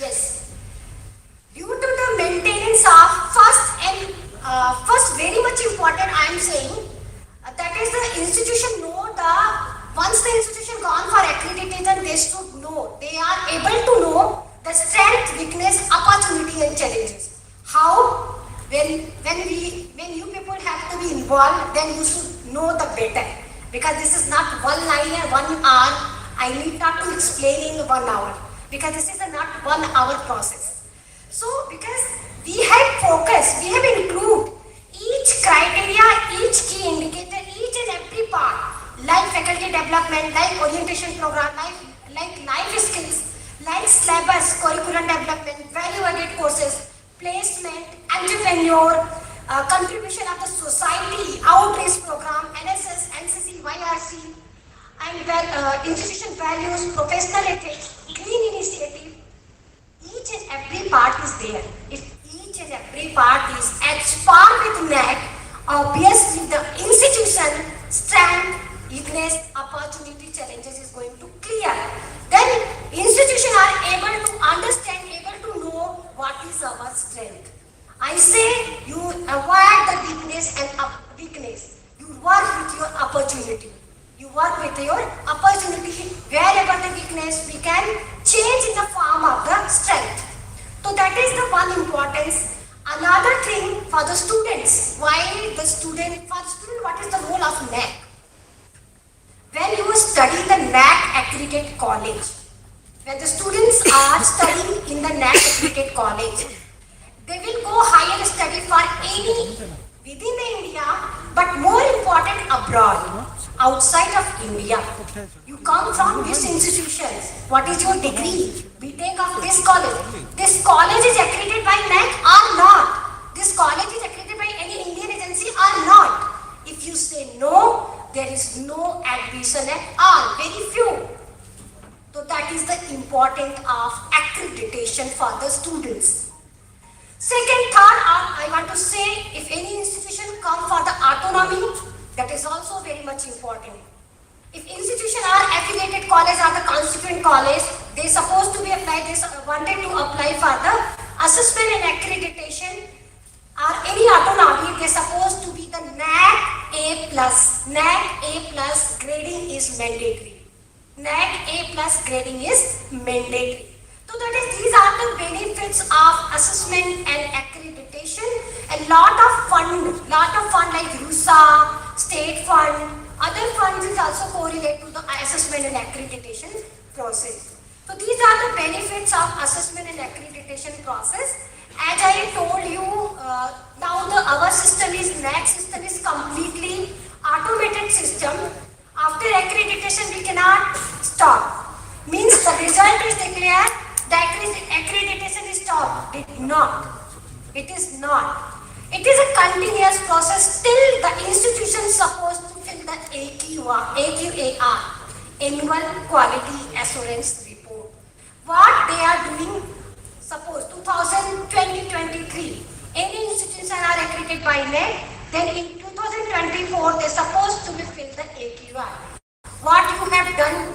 Yes, due to the maintenance of first very much important I am saying, that is the institution know once the institution gone for accreditation, they should know, they are able to know the strength, weakness, opportunity and challenges. How? When you people have to be involved, then you should know the better. Because this is not 1 line and 1 hour. I need not to explain in 1 hour. Because this is a not 1 hour process. So, because we have focus, we have included each criteria, each key indicator, each and every part, like faculty development, like orientation program, like life skills, like syllabus, curriculum development, value-added courses, placement, entrepreneur, contribution of the society, outreach program, NSS, NCC, YRC, and institution values, professional ethics, green initiative. Each and every part is there. If each and every part is at par with NAAC, obviously the institution strength, weakness, opportunity, challenges is going to clear. Then institutions are able to understand, able to know what is our strength. I say you avoid the weakness and weakness. You work with your opportunity. You work with your opportunity. Wherever the weakness, we can change in the form of the strength. So that is the one importance. Another thing for the students, what is the role of NAAC? When you study the NAAC accredited college, when the students are studying in the NAAC accredited college, they will go higher study for any within India, but more important abroad, outside of India. You come from which institutions? What is your degree? BTech of this college. This college is accredited by NAAC or not? This college is accredited by any Indian agency or not? If you say no, there is no admission at all, very few. So that is the importance of accreditation for the students. Second thought, I want to say, if any institution come for the autonomy, that is also very much important. If institution are affiliated college or the constituent college, they supposed to be applied, they wanted to apply for the assessment and accreditation or any autonomy, they supposed to be the NAAC A+. NAAC A+ grading is mandatory. NAAC A+ grading is mandatory. So that is, these are the benefits of assessment and accreditation. A lot of fund like RUSA, state fund, other funds is also correlate to the assessment and accreditation process. So these are the benefits of assessment and accreditation process. As I told you, now our system is, NAAC system is completely automated system. After accreditation we cannot stop. Means the result is declared, the accreditation is stopped. It is not. It is a continuous process till the institution is supposed to fill the AQAR, Annual Quality Assurance Report. What they are doing, suppose 2023, any institutions are accredited by NAAC, then in 2024 they are supposed to be filled the AQR. What you have done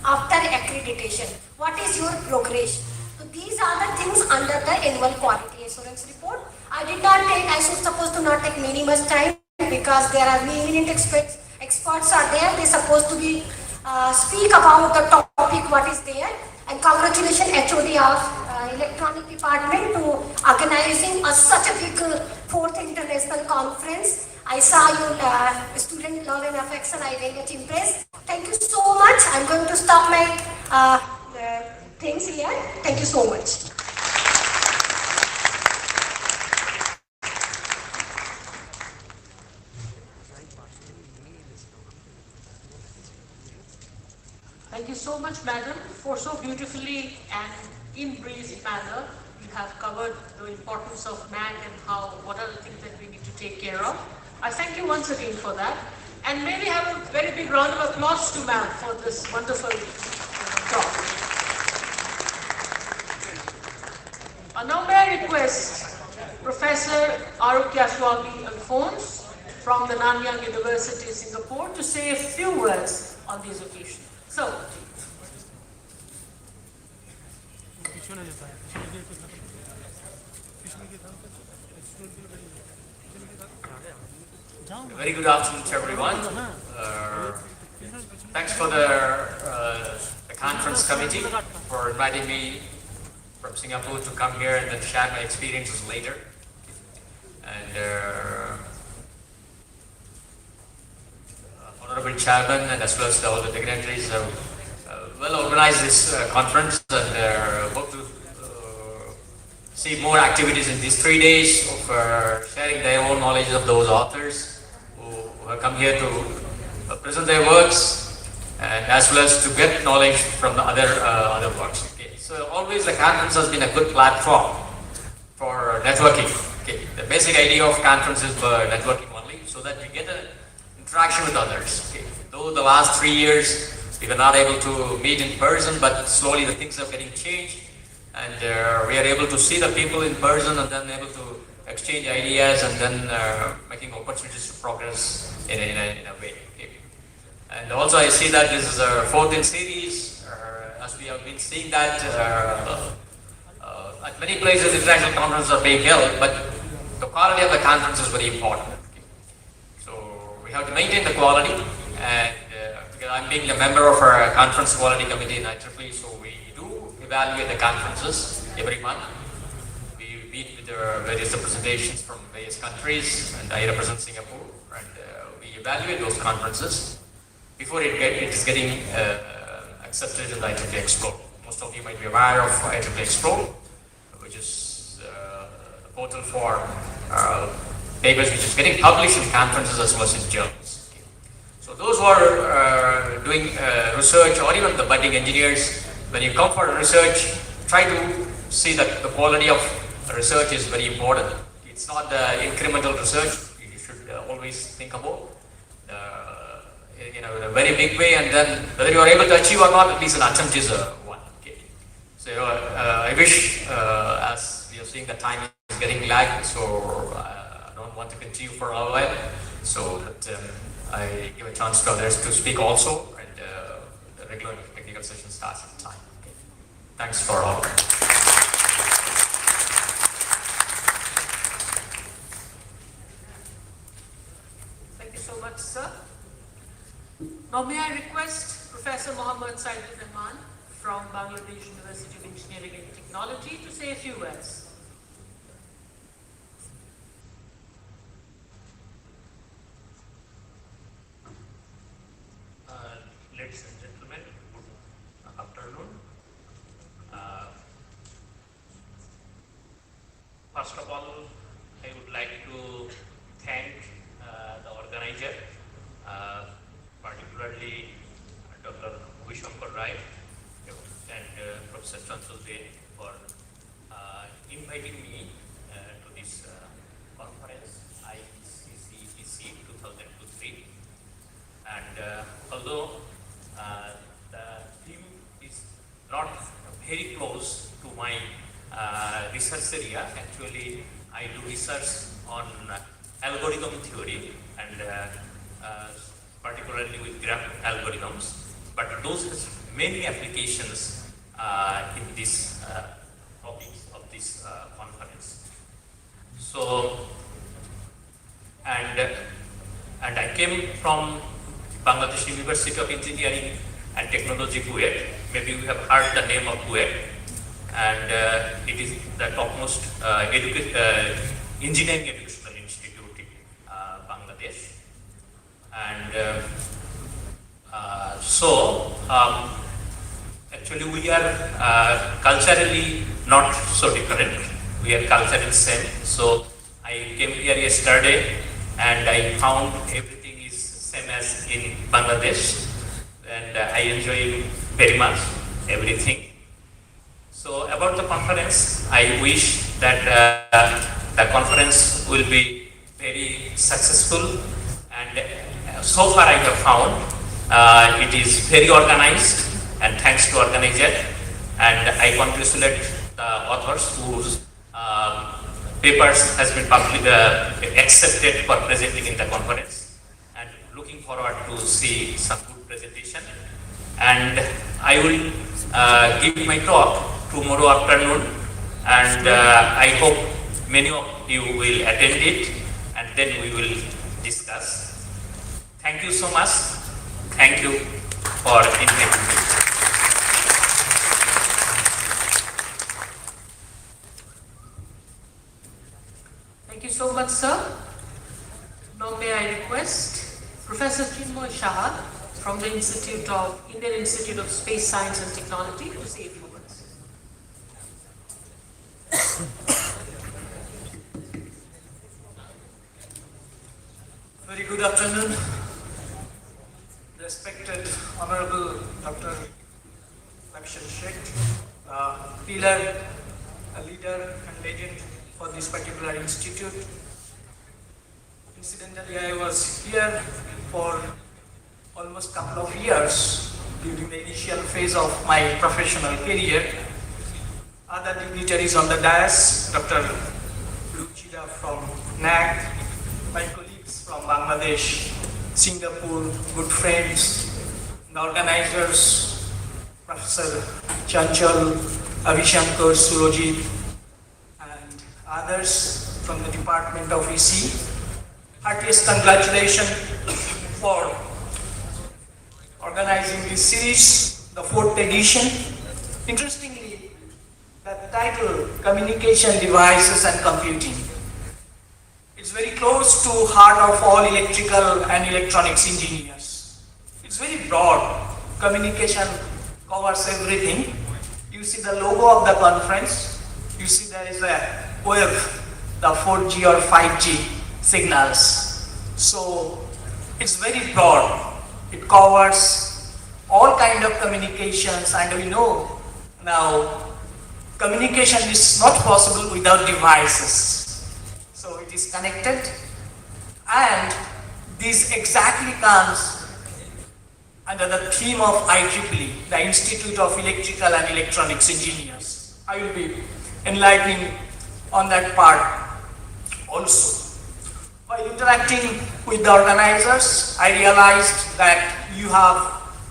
after accreditation, what is your progress? So these are the things under the Annual Quality Assurance Report. I did not take, I should supposed to not take many much time because there are eminent experts are there, they are supposed to be speak about the topic what is there. And congratulations HOD of Electronic Department to organizing such a big fourth international conference. I saw your student love and affection. I very much impressed. Thank you so much. I'm going to stop my things here. Thank you so much. Thank you so much, madam, for so beautifully and in brief manner you have covered the importance of MAG and what are the things that we need to take care of. I thank you once again for that. And may we have a very big round of applause to ma'am for this wonderful talk. Now may I request Professor Arukya Swami Alphonse from the Nanyang University, Singapore, to say a few words on this occasion. So, very good afternoon to everyone. Thanks for the conference committee for inviting me from Singapore to come here and then share my experiences later. And Honorable Chairman and as well as all the dignitaries have well organized this conference and hope to see more activities in these 3 days of sharing their own knowledge of those authors who have come here to present their works and as well as to get knowledge from the other works. Okay. So always the conference has been a good platform for networking. Okay. The basic idea of conference is for networking only, so that we get an interaction with others. Okay. Though the last 3 years we were not able to meet in person, but slowly the things are getting changed. And we are able to see the people in person and then able to exchange ideas and then making opportunities to progress in a way. Okay. And also I see that this is our fourth in series, as we have been seeing that at many places international conferences are being held, but the quality of the conference is very important. Okay. So we have to maintain the quality, and because I'm being a member of our conference quality committee in IEEE, so we do evaluate the conferences every month. We meet with the various representations from various countries, and I represent Singapore, and we evaluate those conferences before it is getting accepted in the IEEE Explore. Most of you might be aware of IEEE Explore, which is a portal for papers which is getting published in conferences as well as in journals. Okay. So those who are doing research, or even the budding engineers, when you come for research, try to see that the quality of research is very important. It's not the incremental research. You should always think about in a very big way, and then whether you are able to achieve or not, at least an attempt is one. Okay. So I wish, as we are seeing, the time is getting lagged, so I don't want to continue for a while, so that I give a chance to others to speak also, and the regular technical session starts at the time. Okay. Thanks for all. thank you so much, sir. Now may I request Professor Mohammad Saidul Rahman from Bangladesh University of Engineering and Technology to say a few words. Ladies and gentlemen, good afternoon. First of all, I would like to thank the organizer, particularly Dr. Vishankar Rai and Professor Chantal Dey for inviting me to this conference, ICCDC 2023. And although the theme is not very close to my research area, actually I do research on algorithm theory and particularly with graph algorithms, but those have many applications in this topics of this conference. So, and I came from Bangladesh University of Engineering and Technology Kuwait. Maybe you have heard the name of Kuwait, and it is the topmost engineering educational institute in Bangladesh. And actually we are culturally not so different. We are culturally same. So I came here yesterday and I found everything is same as in Bangladesh, and I enjoy very much everything. So about the conference, I wish that the conference will be very successful, and so far I have found it is very organized, and thanks to organizer, and I congratulate the authors whose papers has been accepted for presenting in the conference, and looking forward to see some good presentation. And I will give my talk tomorrow afternoon, and I hope many of you will attend it, and then we will discuss. Thank you so much. Thank you for inviting me. Thank you so much, sir. Now may I request Professor Chinmoy Shah from the Indian Institute of Space Science and Technology to say a few words. Very good afternoon. Respected Honorable Dr. Akshan Sheikh, pillar, a leader and legend for this particular institute. Incidentally, I was here for almost a couple of years during the initial phase of my professional career. Other dignitaries on the dais, Dr. Luchida from NAC, my colleagues from Bangladesh, Singapore, good friends, the organizers, Professor Chanchal, Avishankar, Surojit, and others from the Department of EC. Heartiest congratulations for organizing this series, the 4th edition. Interestingly, the title, Communication Devices and Computing, it's very close to heart of all electrical and electronics engineers. It's very broad. Communication covers everything. You see the logo of the conference. You see there is a wave, the 4G or 5G signals. So it's very broad. It covers all kind of communications, and we know now communication is not possible without devices. So it is connected, and this exactly comes under the theme of IEEE, the Institute of Electrical and Electronics Engineers. I will be enlightening on that part also. While interacting with the organizers, I realized that you have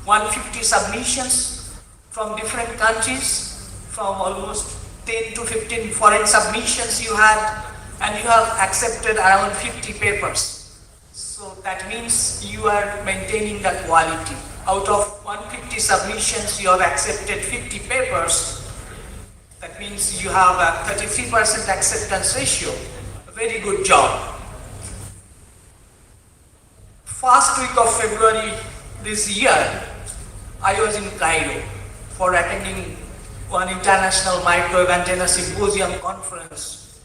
150 submissions from different countries, from almost 10 to 15 foreign submissions you had, and you have accepted around 50 papers. So that means you are maintaining the quality. Out of 150 submissions, you have accepted 50 papers. That means you have a 33% acceptance ratio. A very good job. First week of February this year, I was in Cairo for attending one international microwave antenna symposium conference,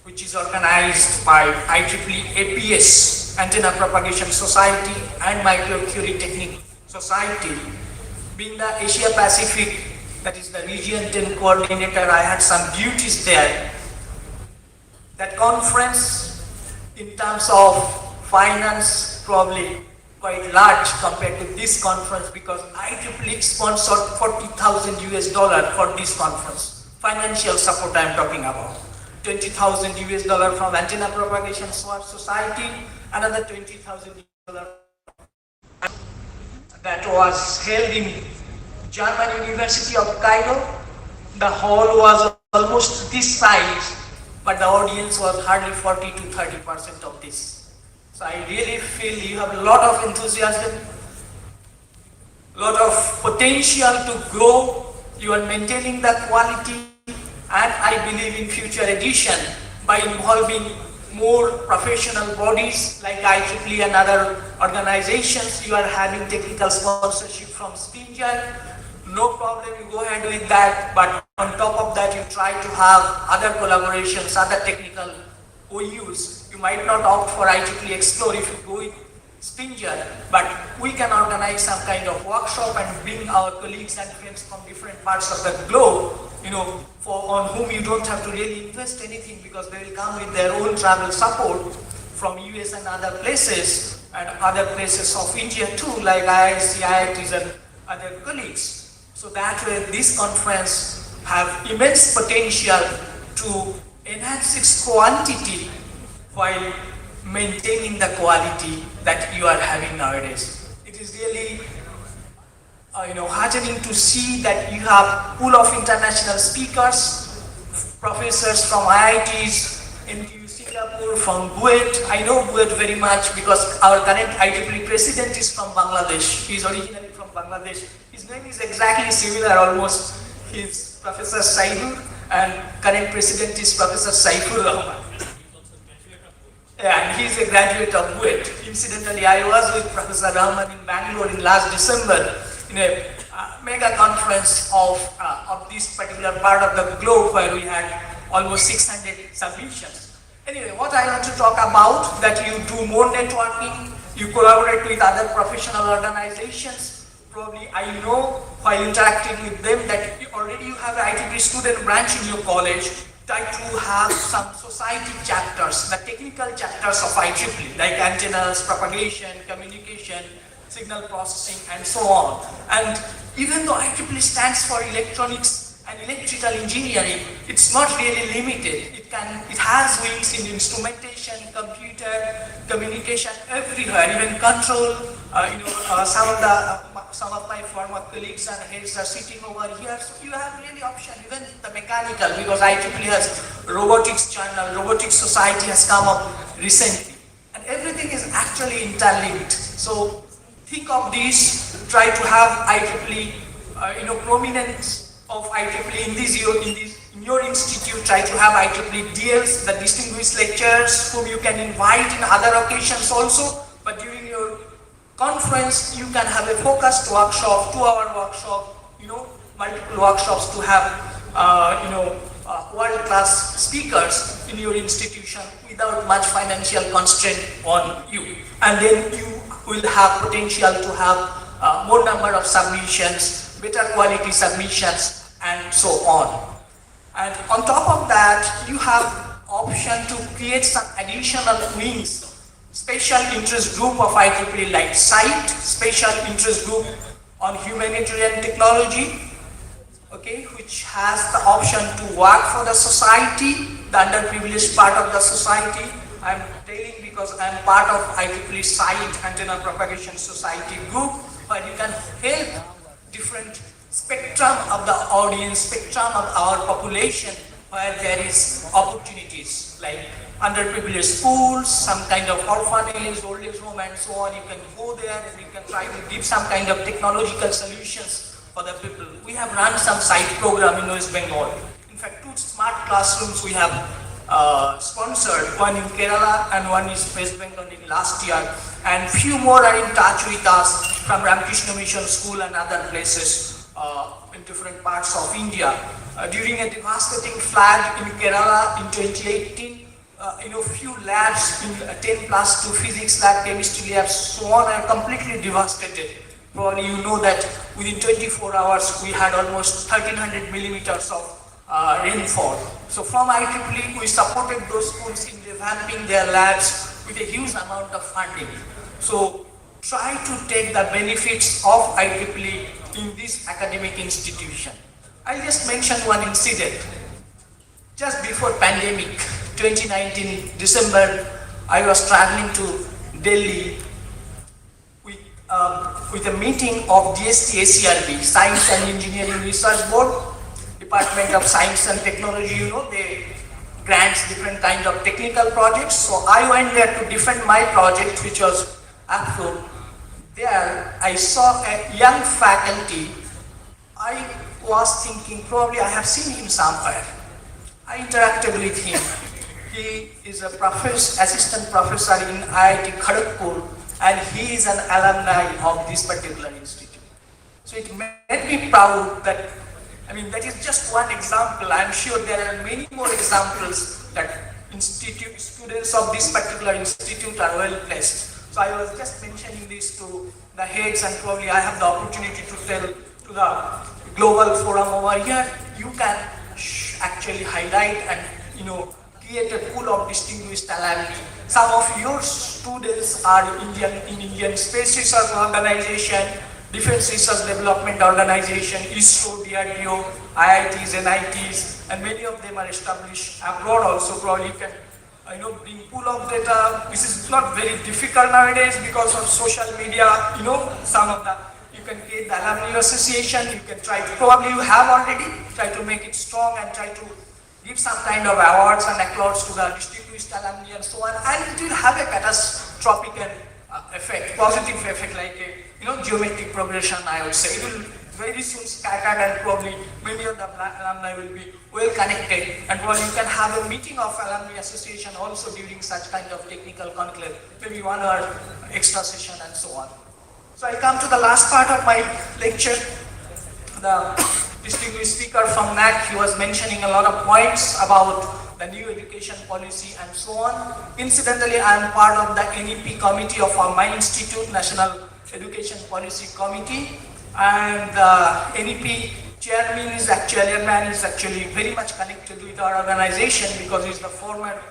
which is organized by IEEE APS, Antenna Propagation Society, and Microwave Theory Technique Society. Being the Asia Pacific, that is the Region 10 coordinator, I had some duties there. That conference, in terms of finance, probably quite large compared to this conference, because IEEE sponsored $40,000 for this conference. Financial support I am talking about. $20,000 from Antenna Propagation Society, another $20,000 that was held in German University of Cairo. The hall was almost this size, but the audience was hardly 40 to 30% of this. So I really feel you have a lot of enthusiasm, lot of potential to grow. You are maintaining the quality, and I believe in future edition by involving more professional bodies like IEEE and other organizations. You are having technical sponsorship from Stinger. No problem, you go ahead with that, but on top of that you try to have other collaborations, other technical OUs. You might not opt for IEEE Explore if you go with Stinger, but we can organize some kind of workshop and bring our colleagues and friends from different parts of the globe, on whom you don't have to really invest anything, because they will come with their own travel support from US and other places, and other places of India too, like IIC, IITs and other colleagues. So that way this conference have immense potential to enhance its quantity while maintaining the quality that you are having nowadays. It is really heartening to see that you have pool of international speakers, professors from IITs, NTU Singapore, from Buet. I know Buet very much because our current IEEE president is from Bangladesh. He is originally from Bangladesh. His name is exactly similar almost. He is Professor Saifur, and current president is Professor Saifur Rahman. Yeah, and he is a graduate of Buet. Incidentally, I was with Professor Rahman in Bangalore in last December in a mega conference of this particular part of the globe where we had almost 600 submissions. Anyway, what I want to talk about, that you do more networking, you collaborate with other professional organizations. Probably I know while interacting with them that already you have an IEEE student branch in your college. Try to have some society chapters, the technical chapters of IEEE, like antennas, propagation, communication, signal processing, and so on. And even though IEEE stands for electronics and electrical engineering, it's not really limited. It has wings in instrumentation, computer, communication, everywhere, even control. Some of my former colleagues and heads are sitting over here, so you have really option, even the mechanical, because IEEE has robotics channel, robotics society has come up recently, and everything is actually interlinked. So think of this, try to have IEEE, prominence of IEEE in your institute. Try to have IEEE DLs, the distinguished lecturers, whom you can invite in other occasions also, but during your conference, you can have a focused workshop, 2-hour workshop, multiple workshops to have, world-class speakers in your institution without much financial constraint on you. And then you will have potential to have more number of submissions, better quality submissions, and so on. And on top of that, you have option to create some additional wings. Special interest group of IEEE like SITE, special interest group on humanitarian technology, okay, which has the option to work for the society, the underprivileged part of the society. I'm telling because I'm part of IEEE SITE, Antenna Propagation Society group, where you can help different spectrum of the audience, spectrum of our population, where there is opportunities like underprivileged schools, some kind of orphanage, old age home, and so on. You can go there and you can try to give some kind of technological solutions for the people. We have run some site program in West Bengal. In fact, 2 smart classrooms we have sponsored, one in Kerala and one is West Bengal in last year, and few more are in touch with us from Ramakrishna Mission School and other places in different parts of India. During a devastating flood in Kerala in 2018, few labs in 10+2 physics lab, chemistry labs, so on, are completely devastated. Probably you know that within 24 hours we had almost 1300 millimeters of rainfall. So from IEEE we supported those schools in revamping their labs with a huge amount of funding. So try to take the benefits of IEEE in this academic institution. I'll just mention one incident. Just before pandemic, 2019 December, I was traveling to Delhi with a meeting of DST ACRB, Science and Engineering Research Board, Department of Science and Technology. They grants different kind of technical projects. So I went there to defend my project, which was Afro. there I saw a young faculty. I was thinking probably I have seen him somewhere. I interacted with him. He is a assistant professor in IIT Kharagpur, and he is an alumni of this particular institute. So it made me proud that, that is just one example. I'm sure there are many more examples that students of this particular institute are well placed. So I was just mentioning this to the heads, and probably I have the opportunity to tell to the global forum over here. You can actually highlight and create a pool of distinguished alumni. Some of your students are in Indian Space Research Organization, Defense Research Development Organization, ISRO, DRDO, IITs, NITs, and many of them are established abroad also. Probably you can bring pool of data. This is not very difficult nowadays because of social media. Some of the, you can create the alumni association. You can try to, probably you have already, try to make it strong and try to give some kind of awards and accolades to the distinguished alumni and so on, and it will have a catastrophic effect, positive effect, like a geometric progression, I would say. It will very soon scatter, and probably many of the alumni will be well connected, and probably you can have a meeting of alumni association also during such kind of technical conclave, maybe 1 hour extra session and so on. So I come to the last part of my lecture. The distinguished speaker from NAC, he was mentioning a lot of points about the new education policy and so on. Incidentally, I am part of the NEP committee of my institute, National Education Policy Committee, and the NEP chairman is actually very much connected with our organization because he is the former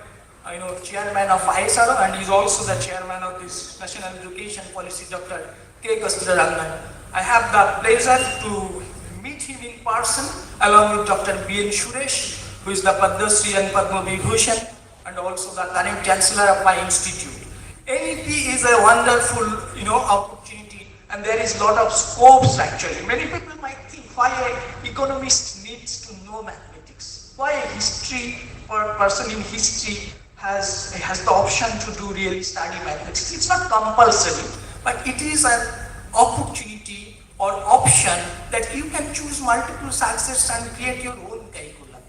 chairman of ISRO, and he is also the chairman of this National Education Policy, Dr. K. Kasturarangan. I have the pleasure to meet him in person along with Dr. B. N. Suresh, who is the Padma Shri and Padma Vibhushan, and also the current chancellor of my institute. NEP is a wonderful opportunity, and there is a lot of scopes actually. Many people might think why an economist needs to know mathematics, why a history or person in history has the option to do really study mathematics. It's not compulsory, but it is an opportunity or option that you can choose multiple subjects and create your own curriculum.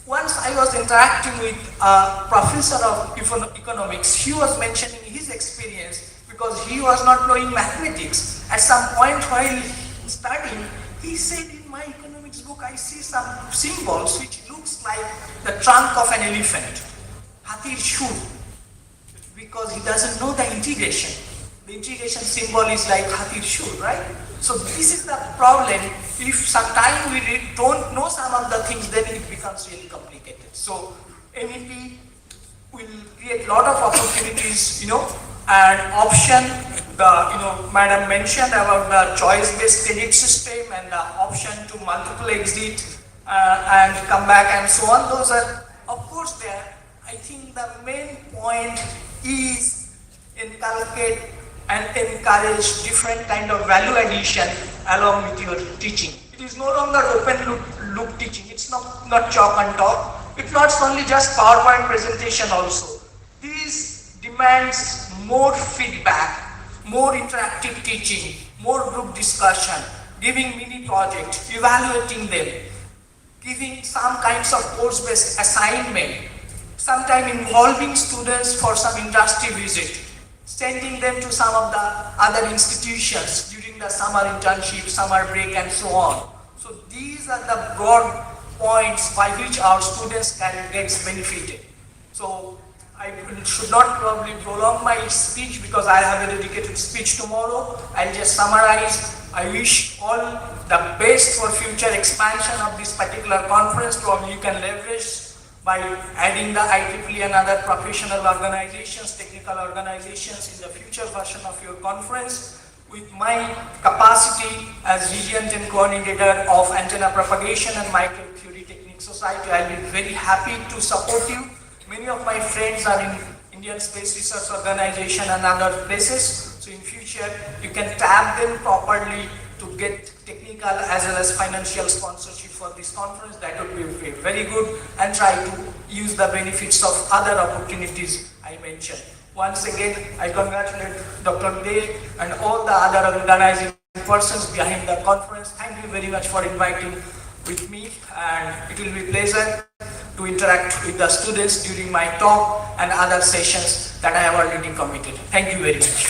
Once I was interacting with a professor of economics. He was mentioning his experience because he was not knowing mathematics. At some point while studying, he said, in my economics book I see some symbols which looks like the trunk of an elephant, hathir shoe, because he doesn't know the integration. The integration symbol is like hathir shoe, right? So this is the problem. If sometimes we don't know some of the things, then it becomes really complicated. So MEP will create a lot of opportunities, and option. Madam mentioned about the choice-based credit system and the option to multiple exit and come back and so on. Those are, of course, there. I think the main point is inculcate and encourage different kind of value addition along with your teaching. It is no longer open loop teaching. It's not chalk and talk. It's not only just PowerPoint presentation also. This demands more feedback, more interactive teaching, more group discussion, giving mini projects, evaluating them, giving some kinds of course-based assignment, sometime involving students for some industry visit, sending them to some of the other institutions during the summer internship, summer break and so on. So these are the broad points by which our students can get benefited. So I should not probably prolong my speech because I have a dedicated speech tomorrow. I'll just summarize. I wish all the best for future expansion of this particular conference. Probably you can leverage by adding the IEEE and other professional organizations, technical organizations in the future version of your conference. With my capacity as regent and coordinator of Antenna Propagation and Microtheory Technique Society, I'll be very happy to support you. Many of my friends are in Indian Space Research Organization and other places. So in future, you can tap them properly to get technical as well as financial sponsorship for this conference. That would be very good, and try to use the benefits of other opportunities I mentioned. Once again, I congratulate Dr. Dey and all the other organizing persons behind the conference. Thank you very much for inviting with me, and it will be a pleasure to interact with the students during my talk and other sessions that I have already committed. Thank you very much.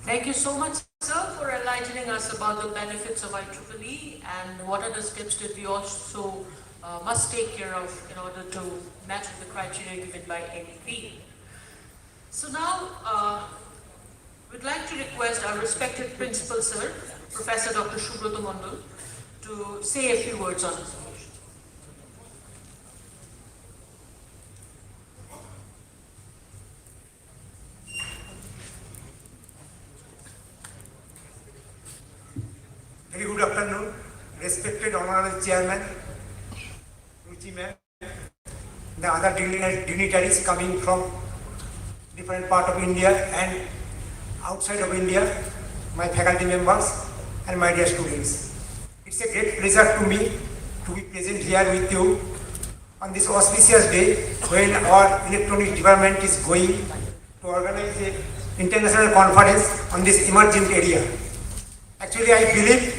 Thank you so much, sir, for enlightening us about the benefits of IEEE and what are the steps that we also must take care of in order to match the criteria given by NEP. So now, we'd like to request our respected principal, sir, Professor Dr. Subrata Mondal, to say a few words on this motion. Very good afternoon, respected Honorable Chairman, Ruchi Ma'am, the other dignitaries coming from different part of India and outside of India, my faculty members and my dear students. It's a great pleasure to me to be present here with you on this auspicious day when our electronics department is going to organize an international conference on this emerging area. Actually, I believe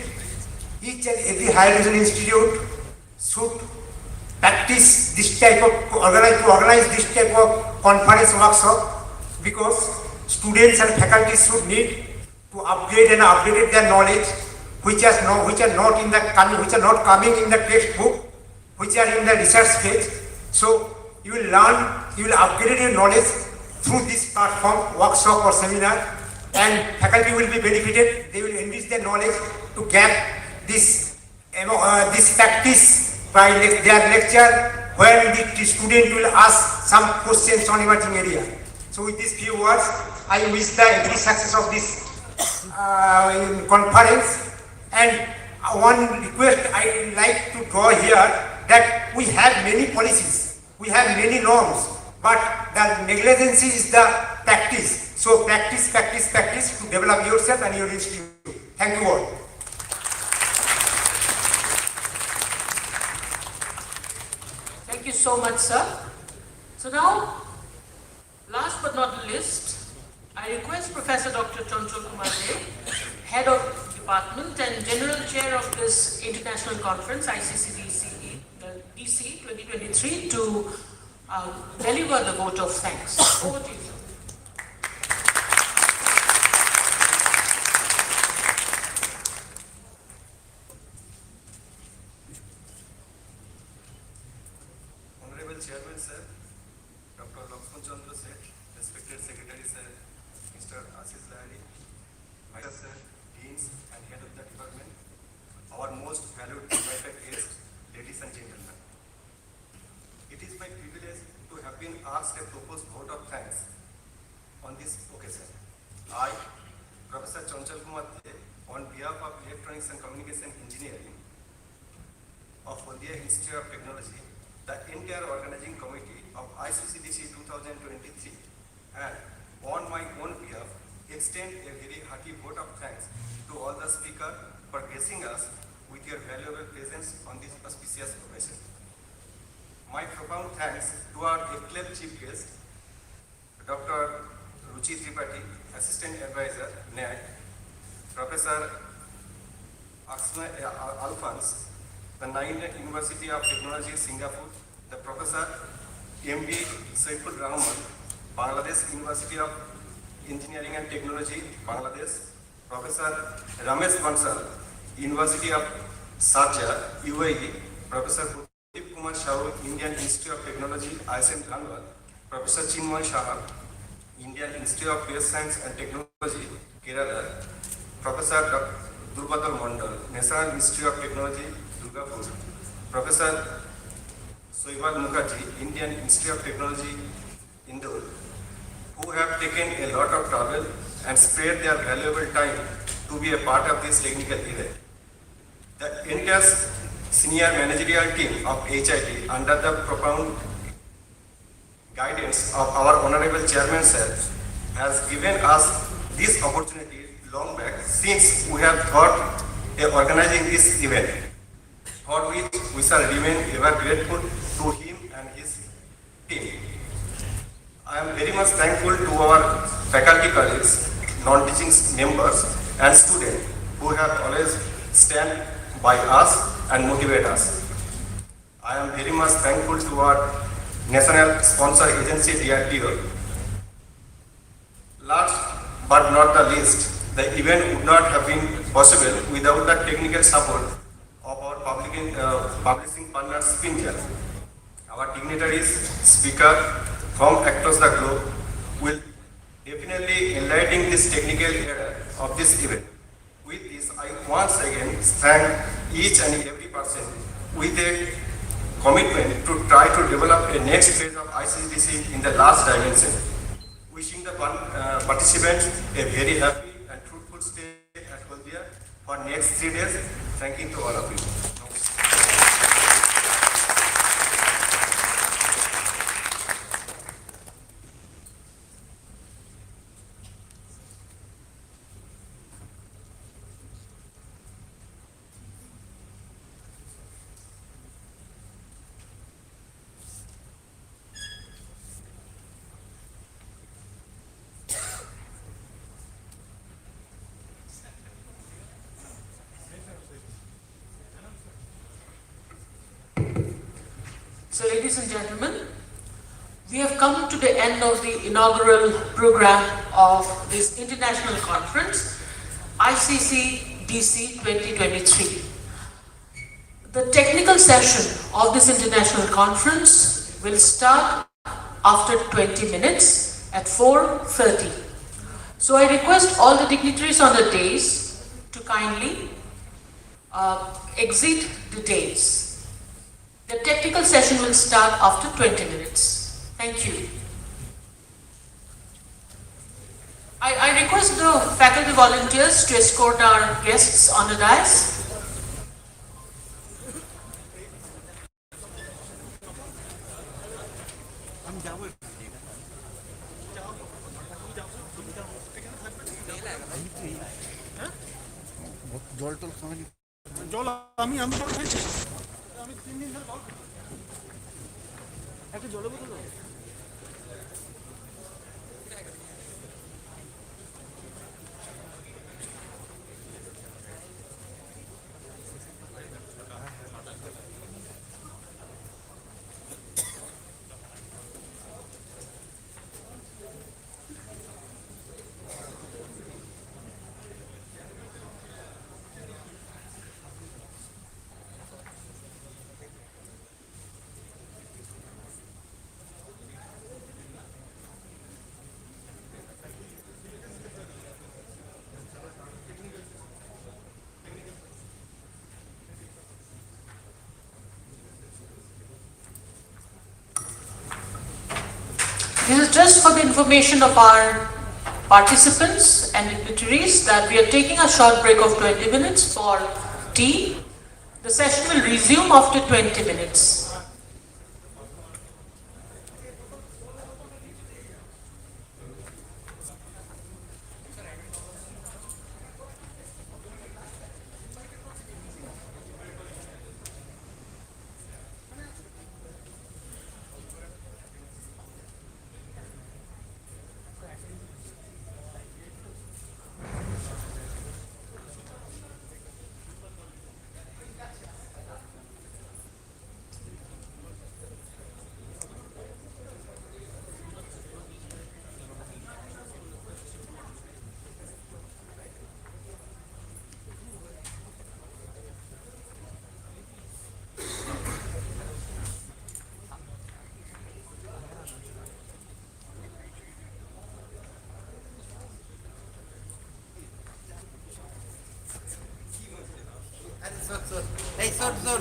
each and every higher education institute should practice this type of, organize this type of conference workshop, because students and faculty should need to upgrade and update their knowledge, which are not coming in the textbook, which are in the research phase. So you will learn, you will upgrade your knowledge through this platform, workshop or seminar, and faculty will be benefited. They will enrich their knowledge to get this practice by their lecture, where the student will ask some questions on emerging area. So with these few words, I wish the every success of this conference. And one request I would like to draw here, that we have many policies, we have many norms, but the negligence is the practice. So practice to develop yourself and your institute. Thank you all. Thank you so much, sir. So now, last but not least, I request Professor Dr. Chanchal Kumar Dey, Head of Department and General Chair of this International Conference, ICCDC DC 2023, to deliver the vote of thanks. Over to you, sir. Chairman sir, Dr. Lakshman Chandra sir, respected Secretary sir, Mr. Ashish Lahari, Vice sir, Deans and Head of the Department, our most valued invited guests, ladies and gentlemen. It is my privilege to have been asked a proposed vote of thanks on this occasion. I, Professor Chanchal Kumar Dey, on behalf of Electronics and Communication Engineering of Haldia Institute of Technology, the entire organizing committee of ICCDC 2023, and on my own behalf, extend a very hearty vote of thanks to all the speakers for gracing us with your valuable presence on this auspicious occasion. My profound thanks to our acclaimed chief guest, Dr. Ruchi Tripathi, Assistant Advisor, NAC, Professor Alphonse, the Nine University of Technology, Singapore, the Professor M.B. Saiful Rahman, Bangladesh University of Engineering and Technology, Bangladesh, Professor Ramesh Bansal, University of Sharjah, UAE, Professor Pradeep Kumar Shahu, Indian Institute of Technology, ISM Kanwal, Professor Chinmoy Shah, Indian Institute of Space Science and Technology, Kerala, Professor Durbadal Mondal, National Institute of Technology, Durgapur, Professor Soibal Mukherjee, Indian Institute of Technology, Indore, who have taken a lot of trouble and spared their valuable time to be a part of this technical event. The entire senior managerial team of HIT, under the profound guidance of our Honorable Chairman Sir, has given us this opportunity long back, since we have thought of organizing this event. for which we shall remain ever grateful to him and his team. I am very much thankful to our faculty colleagues, non-teaching members and students who have always stand by us and motivate us. I am very much thankful to our national sponsor agency DRDO. Last but not the least, the event would not have been possible without the technical support of our publishing partner Spintel. Our dignitaries, speaker from across the globe will definitely enlighten this technical area of this event. With this, I once again thank each and every person with a commitment to try to develop a next phase of ICCDC in the last dimension. Wishing the participants a very happy and fruitful stay at Haldia for next 3 days. Thank you to all of you. So, ladies and gentlemen, we have come to the end of the inaugural program of this international conference, ICCDC 2023. The technical session of this international conference will start after 20 minutes at 4:30. So I request all the dignitaries on the dais to kindly exit the dais. The technical session will start after 20 minutes. Thank you. I request the faculty volunteers to escort our guests on the dais. জল টল খাওয়ানি জল আমি জল খাইছি আমি 3 দিন ধরে জল খাই একটা জলের বোতল দাও। This is just for the information of our participants and dignitaries that we are taking a short break of 20 minutes for tea. The session will resume after 20 minutes. এই সর সর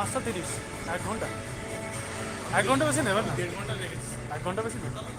5:30 1 ঘন্টা 1 ঘন্টা বেশি নেবেন না 1 ঘন্টা বেশি নেবেন